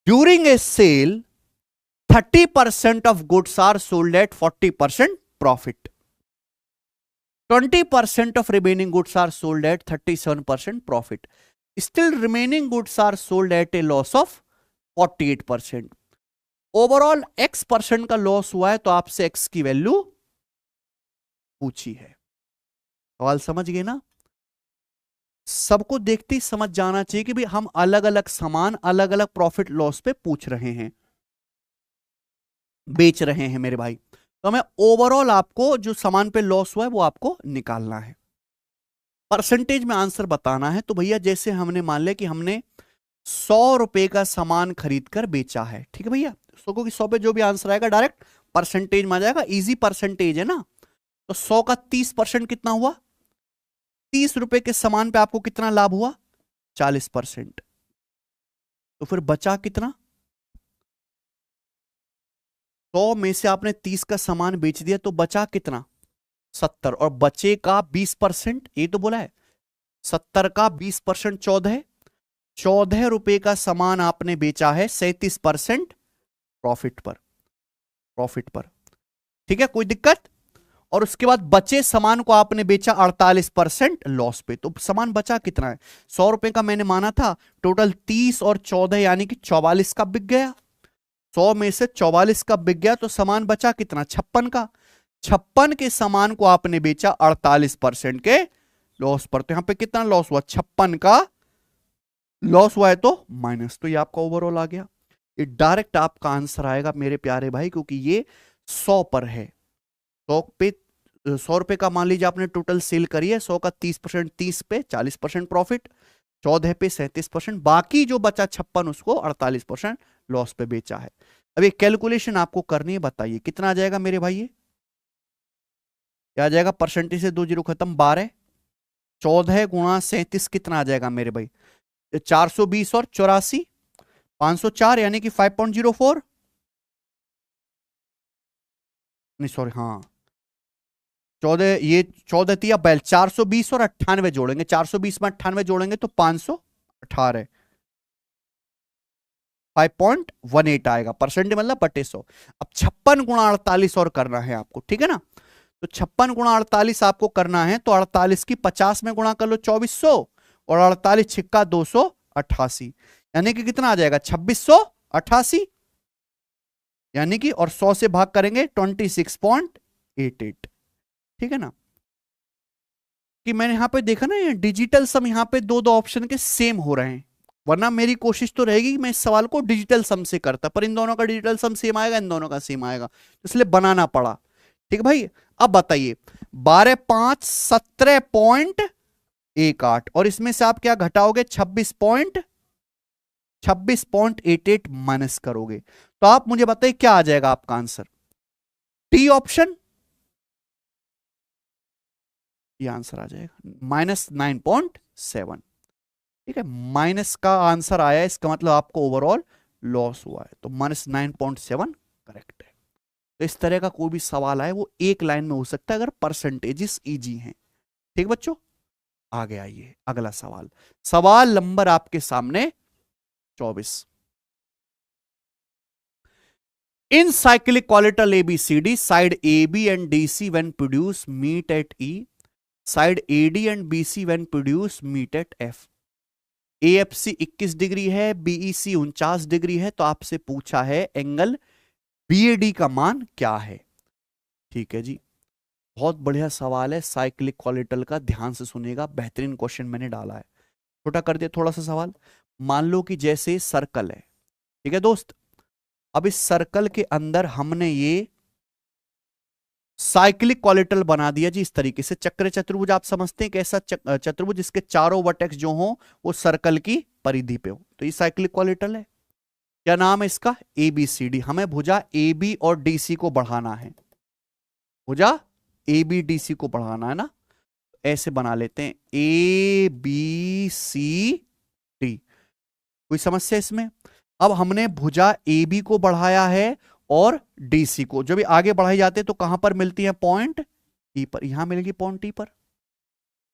During a sale 30% of goods are sold at 40% profit. 20% of remaining goods are sold at 37% profit. Still remaining goods are sold at a loss of 48%. Overall X% का loss हुआ है, तो आपसे X की वैल्यू पूछी है। सवाल समझ गए ना? सबको देखते ही समझ जाना चाहिए कि भाई हम अलग अलग सामान अलग अलग प्रॉफिट लॉस पे पूछ रहे हैं, बेच रहे हैं मेरे भाई। तो हमें ओवरऑल आपको जो सामान पे लॉस हुआ है वो आपको निकालना है, परसेंटेज में आंसर बताना है। तो भैया जैसे हमने मान लिया कि हमने 100 रुपए का सामान खरीद कर बेचा है, ठीक है भैया, 100 को 100 पे जो भी आंसर आएगा डायरेक्ट परसेंटेज में आ जाएगा, इजी परसेंटेज है ना। तो 100 का 30% कितना हुआ? 30 रुपए के सामान पे आपको कितना लाभ हुआ? 40%। तो फिर बचा कितना? 100 में से आपने 30 का सामान बेच दिया, तो बचा कितना? 70। और बचे का 20%, ये तो बोला है 70 का 20% 14। 14 रुपए का सामान आपने बेचा है 37% प्रॉफिट पर, प्रॉफिट पर, ठीक है, कोई दिक्कत? और उसके बाद बचे सामान को आपने बेचा 48% लॉस पे। तो सामान बचा कितना है? 100 रुपए का मैंने माना था, टोटल 30 और 14 यानी कि 44 का बिक गया। 100 में से 44 का बिक गया, तो सामान बचा कितना? 56 का। 56 के सामान को आपने बेचा 48% के लॉस पर, तो यहां पे कितना लॉस हुआ? 56 का लॉस हुआ है, तो माइनस, तो ये आपका ओवरऑल आ गया। ये डायरेक्ट आपका आंसर आएगा मेरे प्यारे भाई, क्योंकि ये 100 पर है। 100 पे 100 रुपए का मान लीजिए आपने टोटल सेल करी है, 100 का 30%, 30 पे 40% प्रॉफिट, 14 पे 37%, बाकी जो बचा 56 उसको 48% लॉस पे बेचा है। अब ये कैलकुलेशन आपको करनी है, बताइए कितना आ जाएगा मेरे भाई? ये क्या आ जाएगा? परसेंटेज से 2 जीरो खत्म, 12, 14 गुणा 37 कितना आ जाएगा मेरे भाई? 420 और 84, 504 यानी कि 5.04, नहीं सॉरी, हाँ 14, ये 14 तिया बैल, 420 और 98 जोड़ेंगे, 420 में 98 जोड़ेंगे तो 518। 5.18 आएगा, परसेंट मतलब बटे 100। अब 56 गुणा 48 और करना है आपको, ठीक है ना। तो 56 गुणा 48 आपको करना है, तो 48 की 50 में गुणा कर लो 2400, और 48 छिक्का 288, यानी कि कितना आ जाएगा 2688, यानी कि और 100 से भाग करेंगे 26.88, ठीक है ना। कि मैंने यहां पे देखा ना, ये डिजिटल सम यहां पे दो दो ऑप्शन के सेम हो रहे हैं, वरना मेरी कोशिश तो रहेगी कि मैं इस सवाल को डिजिटल सम से करता, पर इन दोनों का डिजिटल सम सेम आएगा, इन दोनों का सेम आएगा, इसलिए बनाना पड़ा। ठीक है भाई, अब बताइए 12 5 17.18, और इसमें से आप क्या घटाओगे 26.88 माइनस करोगे, तो आप मुझे बताइए क्या आ जाएगा आपका आंसर। टी ऑप्शन, ये आंसर आ जाएगा -9.7। ठीक है, माइनस का आंसर आया, इसका मतलब आपको ओवरऑल लॉस हुआ है, तो -9.7 करेक्ट है। तो इस तरह का कोई भी सवाल आए वो एक लाइन में हो सकता है अगर परसेंटेजेस इजी हैं। ठीक बच्चों, आगे आइए अगला सवाल। सवाल नंबर आपके सामने 24। In cyclic collateral ABCD, side AB and DC when produced meet at E. Side AD and BC when produced meet at F. AFC 21 degree है, BEC 49 डिग्री है, तो आपसे पूछा है एंगल BAD का मान क्या है। ठीक है जी, बहुत बढ़िया सवाल है साइक्लिक कोलेटरल का, ध्यान से सुनिएगा, बेहतरीन क्वेश्चन मैंने डाला है। छोटा कर दिया थोड़ा सा सवाल। मान लो कि जैसे सर्कल है, ठीक है दोस्त, अब इस सर्कल के अंदर हमने ये साइक्लिक कोलेटरल बना दिया जी, इस तरीके से चक्र चतुर्भुज आप समझते हैं कैसा चतुर्भुज जिसके चारों वर्टेक्स जो हो वो सर्कल की परिधि पे हो, तो ये साइक्लिक कोलेटरल है। क्या नाम है इसका, ABCD। हमें भुजा AB और DC को बढ़ाना है, भुजा ABDC को बढ़ाना है ना, ऐसे बना लेते हैं ABCD। कोई समस्या इसमें। अब हमने भुजा AB को बढ़ाया है और DC को, जब भी आगे बढ़ाई जाते हैं तो कहां पर मिलती है, पॉइंट E पर, यहां मिलेगी पॉइंट E पर।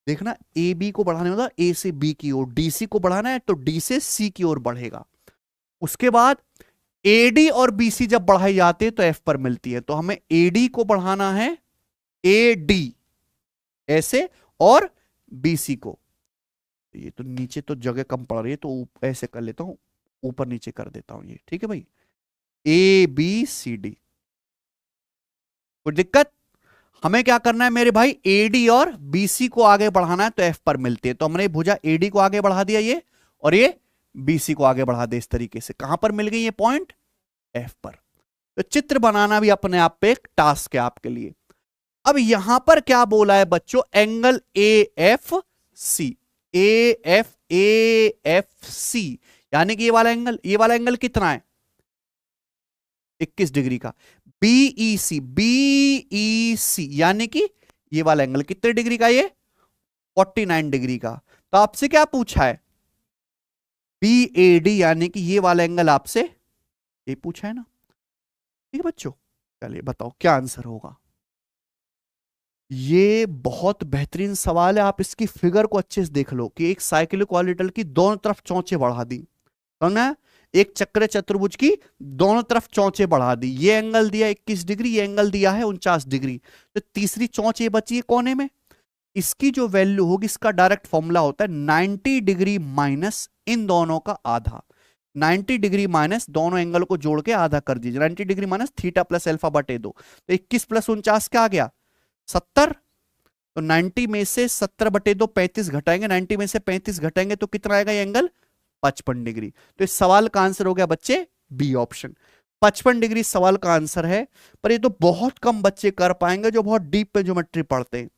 देखना AB को बढ़ाने वाला A से B की ओर, DC को बढ़ाना है तो D से C की ओर बढ़ेगा। उसके बाद AD और BC जब बढ़ाई जाते हैं तो F पर मिलती है, तो हमें AD को बढ़ाना है AD ऐसे, और BC को, ये तो नीचे तो जगह कम पड़ रही है तो ऐसे कर लेता हूं, ऊपर नीचे कर देता हूं ये, ठीक है भाई, ABCD। कोई दिक्कत। हमें क्या करना है मेरे भाई, AD और BC को आगे बढ़ाना है तो F पर मिलते हैं, तो हमने भुजा AD को आगे बढ़ा दिया ये, और ये BC को आगे बढ़ा दे इस तरीके से, कहां पर मिल गई ये पॉइंट, F पर। तो चित्र बनाना भी अपने आप पे एक टास्क है आपके लिए। अब यहां पर क्या बोला है बच्चों, एंगल AFC, AFC, यानी कि ये वाला एंगल कितना है 21 डिग्री का। BEC यानी कि ये वाला एंगल कितने डिग्री का, ये 49 डिग्री का। तो आपसे क्या पूछा है, BAD यानी कि ये वाला एंगल आपसे ये पूछा है ना। ठीक है बच्चों, चलिए बताओ क्या आंसर होगा। ये बहुत बेहतरीन सवाल है, आप इसकी फिगर को अच्छे से देख लो कि एक साइक्लिक कोलेटरल की दोनों तरफ चौचे बढ़ा दी, तो ना एक चक्र चतुर्भुज की दोनों तरफ चौचे बढ़ा दी, ये एंगल दिया 21 डिग्री, ये एंगल दिया है 49 डिग्री, तो तीसरी चौच ये बची है कोने में, इसकी जो वैल्यू होगी, इसका डायरेक्ट फॉर्मूला होता है 90 डिग्री माइनस इन दोनों का आधा। 90 डिग्री माइनस दोनों एंगल को जोड़ के आधा कर दीजिए, 90 degree minus theta plus alpha बटे 2, तो 21 प्लस 49 क्या आ गया 70। तो 90 में से 70 बटे 2 35 घटाएंगे, 90 में से 35 घटाएंगे तो कितना आएगा ये एंगल 55 डिग्री। तो इस सवाल का आंसर हो गया बच्चे बी ऑप्शन, 55 डिग्री सवाल का आंसर है। पर ये तो बहुत कम बच्चे कर पाएंगे जो बहुत डीप पे ज्योमेट्री पढ़ते हैं।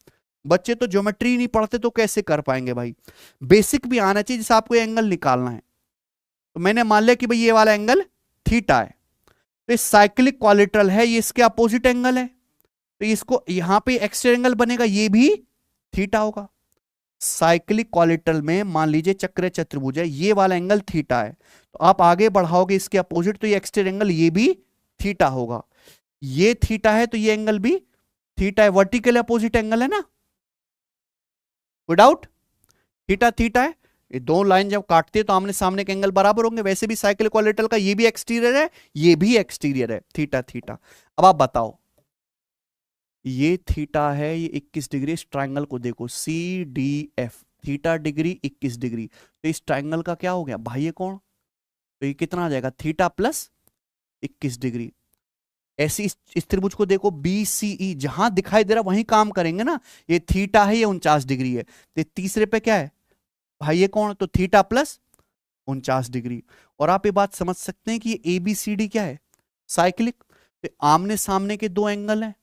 बच्चे तो ज्योमेट्री नहीं पढ़ते तो कैसे कर पाएंगे भाई, बेसिक भी आना चाहिए, जैसे आपको एंगल निकालना है। तो मैंने मान लिया कि भाई ये वाला एंगल थीटा है, तो इस साइक्लिक कोलेटरल है, ये इसके अपोजिट एंगल है, तो इसको यहां पे एक्स्ट्रा एंगल बनेगा, ये भी थीटा होगा। साइक्लिक कोलेटरल में मान लीजिए चक्र चतुर्भुज है, ये वाला एंगल थीटा है, तो आप आगे बढ़ाओगे इसके अपोजिट, तो ये एक्स्ट्रा एंगल ये भी थीटा होगा। ये थीटा है तो ये एंगल भी थीटा है, वर्टिकल अपोजिट एंगल है ना, कोई डाउट, थीटा थीटा है, ये दो लाइन जब काटती है तो आमने सामने के एंगल बराबर होंगे। वैसे भी साइकिल इक्विलेटरल का ये भी एक्सटीरियर है, ये भी एक्सटीरियर है, थीटा थीटा। अब आप बताओ, ये थीटा है, ये 21 डिग्री। इस ट्राइंगल को देखो, C D F, theta degree 21 degree, तो इस ट्राइंगल का क्या हो गया भाई, ये कोण, तो ये कितना आ जाएगा, थीटा प्लस 21 डिग्री। ऐसी इस त्रिभुज को देखो बी सी ई, जहां दिखाई दे रहा वहीं काम करेंगे ना। ये थीटा है, ये 49 डिग्री है, तो तीसरे पे क्या है भाई, ये कौन, तो थीटा प्लस 49 डिग्री। और आप ये बात समझ सकते हैं कि ये ए बी सी डी क्या है, साइक्लिक। तो आमने सामने के दो एंगल हैं,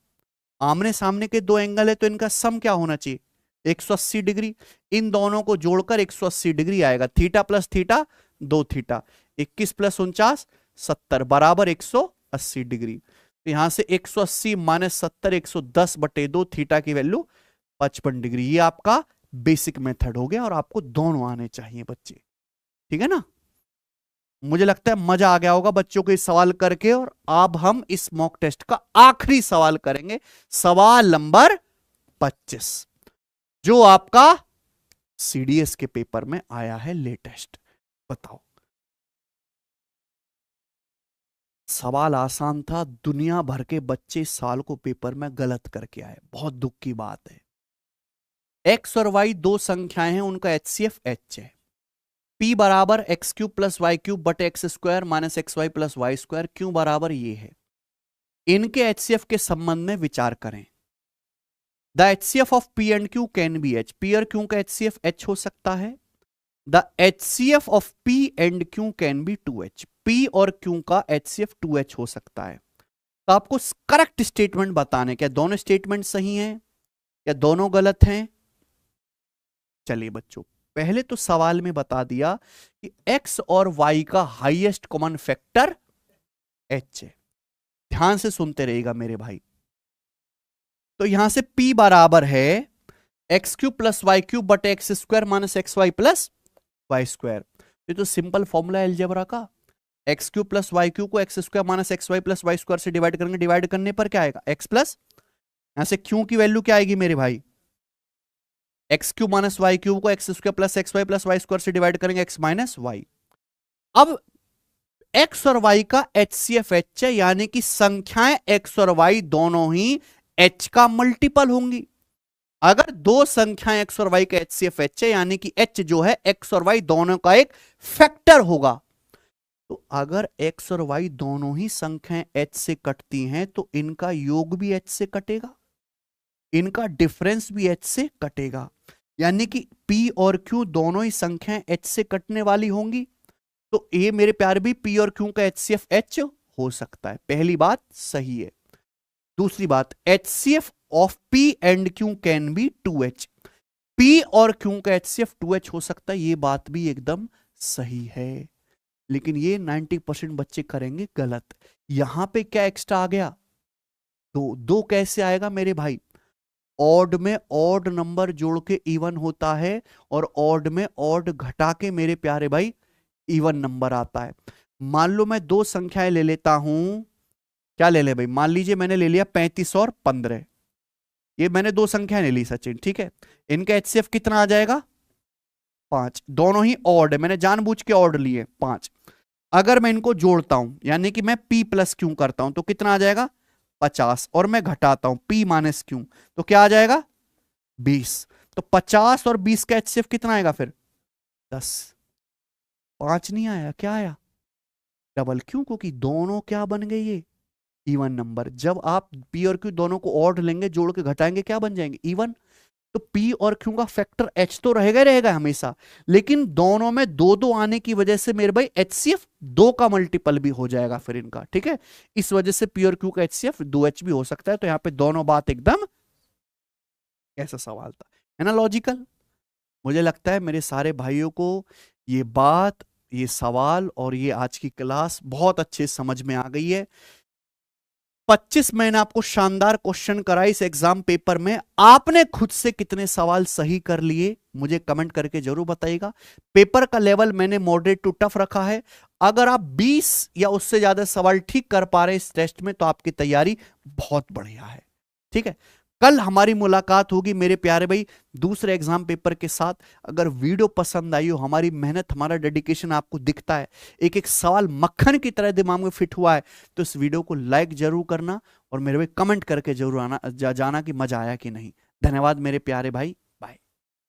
आमने सामने के दो एंगल है, तो इनका सम क्या होना चाहिए, 180 डिग्री। इन दोनों को जोड़कर 180 डिग्री आएगा। Theta plus theta 2 theta, 21 plus 49 70 बराबर 180 डिग्री। तो यहां से 180 माइनस 70 110/2, थीटा की वैल्यू 55 डिग्री। ये आपका बेसिक मेथड हो गया और आपको दोनों आने चाहिए बच्चे, ठीक है ना। मुझे लगता है मजा आ गया होगा बच्चों को इस सवाल करके। और अब हम इस मॉक टेस्ट का आखिरी सवाल करेंगे, सवाल नंबर 25, जो आपका सीडीएस के पेपर में आया है लेटेस्ट। बताओ, सवाल आसान था, दुनिया भर के बच्चे इस साल को पेपर में गलत करके आए, बहुत दुख की बात है। एक्स और वाई दो संख्याएं हैं, उनका एचसीएफ एच है। P बराबर X cube plus Y cube बटे X square minus X Y plus Y square, क्यों बराबर ये है। इनके एचसीएफ के संबंध में विचार करें। The HCF of P and Q can be H, P और Q का एचसीएफ H हो सकता है। The HCF of P and Q can be 2H, P और Q का एचसीएफ 2H हो सकता है। तो आपको करेक्ट स्टेटमेंट बताने, क्या दोनों स्टेटमेंट सही हैं या दोनों गलत हैं। चलिए बच्चों, पहले तो सवाल में बता दिया कि x और y का हाईएस्ट कॉमन फैक्टर h है। ध्यान से सुनते रहिएगा मेरे भाई। तो यहां से p बराबर है X cube plus Y cube बटे X square minus X Y plus Y square. ये तो सिंपल फॉर्मूला अलजेब्रा का, X cube plus Y cube को X square minus X Y plus Y square से डिवाइड करेंगे, divide करने पर क्या आएगा, x प्लस, यहां से क्यू की वैल्यू क्या आएगी मेरे भाई, X cube minus Y cube को X square plus Y square से डिवाइड करेंगे, एक्स माइनस वाई। अब एक्स और वाई का एचसीएफ एच है, यानी कि संख्याएं एक्स और वाई दोनों ही एच का मल्टीपल होंगी। अगर दो संख्याएं एक्स और वाई का एचसीएफ एच है, यानी कि एच जो है एक्स और वाई दोनों का एक फैक्टर होगा। तो अगर एक्स और वाई दोनों ही संख्याएं एच से कटती हैं, तो इनका योग भी एच से कटेगा, इनका डिफरेंस भी एच से कटेगा, यानी कि P और Q दोनों ही संख्याएं h से कटने वाली होंगी। तो ये मेरे प्यार भी P और Q का एचसीएफ h हो सकता है। पहली बात सही है। दूसरी बात, HCF of P and Q can be 2H, P और Q का एचसीएफ 2H हो सकता है, ये बात भी एकदम सही है। लेकिन ये 90% बच्चे करेंगे गलत। यहां पे क्या एक्स्ट्रा आ गया, दो कैसे आएगा मेरे भाई, ऑड में ऑड नंबर जोड़ के इवन होता है, और ऑड में ऑड घटा के मेरे प्यारे भाई इवन नंबर आता है। मान लो मैं दो संख्याएं ले लेता हूं, क्या ले ले भाई, मान लीजिए मैंने ले लिया 35 और 15, ये मैंने दो संख्याएं ले ली सचिन, ठीक है। इनका एचसीएफ कितना आ जाएगा, 5, दोनों ही ऑड है, मैंने जानबूझ के ऑड लिए 5। अगर मैं इनको जोड़ता हूं, यानी कि मैं P प्लस Q करता हूं, तो कितना आ जाएगा 50, और मैं घटाता हूं P माइनस Q, तो क्या आ जाएगा 20। तो 50 और 20 का एचसीएफ कितना आएगा फिर 10। 5 नहीं आया, क्या आया डबल, क्यों, क्योंकि दोनों क्या बन गए ये इवन नंबर। जब आप P और Q दोनों को ऑड लेंगे, जोड़ के घटाएंगे, क्या बन जाएंगे इवन। तो P और Q का फैक्टर H तो रहेगा ही रहेगा हमेशा, लेकिन दोनों में दो दो आने की वजह से मेरे भाई एचसीएफ 2 का मल्टीपल भी हो जाएगा फिर इनका, ठीक है। इस वजह से P और Q का एचसीएफ 2H भी हो सकता है। तो यहां पे दोनों बात एकदम, ऐसा सवाल था, है ना लॉजिकल। मुझे लगता है मेरे सारे भाइयों को ये बात, ये सवाल और ये आज की क्लास बहुत अच्छे समझ में आ गई है। 25 मैंने आपको शानदार क्वेश्चन कराई इस एग्जाम पेपर में। आपने खुद से कितने सवाल सही कर लिए मुझे कमेंट करके जरूर बताइएगा। पेपर का लेवल मैंने मॉडरेट टू टफ रखा है। अगर आप 20 या उससे ज्यादा सवाल ठीक कर पा रहे इस टेस्ट में, तो आपकी तैयारी बहुत बढ़िया है, ठीक है। कल हमारी मुलाकात होगी मेरे प्यारे भाई दूसरे एग्जाम पेपर के साथ। अगर वीडियो पसंद आई हो, हमारी मेहनत, हमारा डेडिकेशन आपको दिखता है, एक एक सवाल मक्खन की तरह दिमाग में फिट हुआ है, तो इस वीडियो को लाइक जरूर करना और मेरे भाई कमेंट करके जरूर जाना कि मजा आया कि नहीं। धन्यवाद मेरे प्यारे भाई।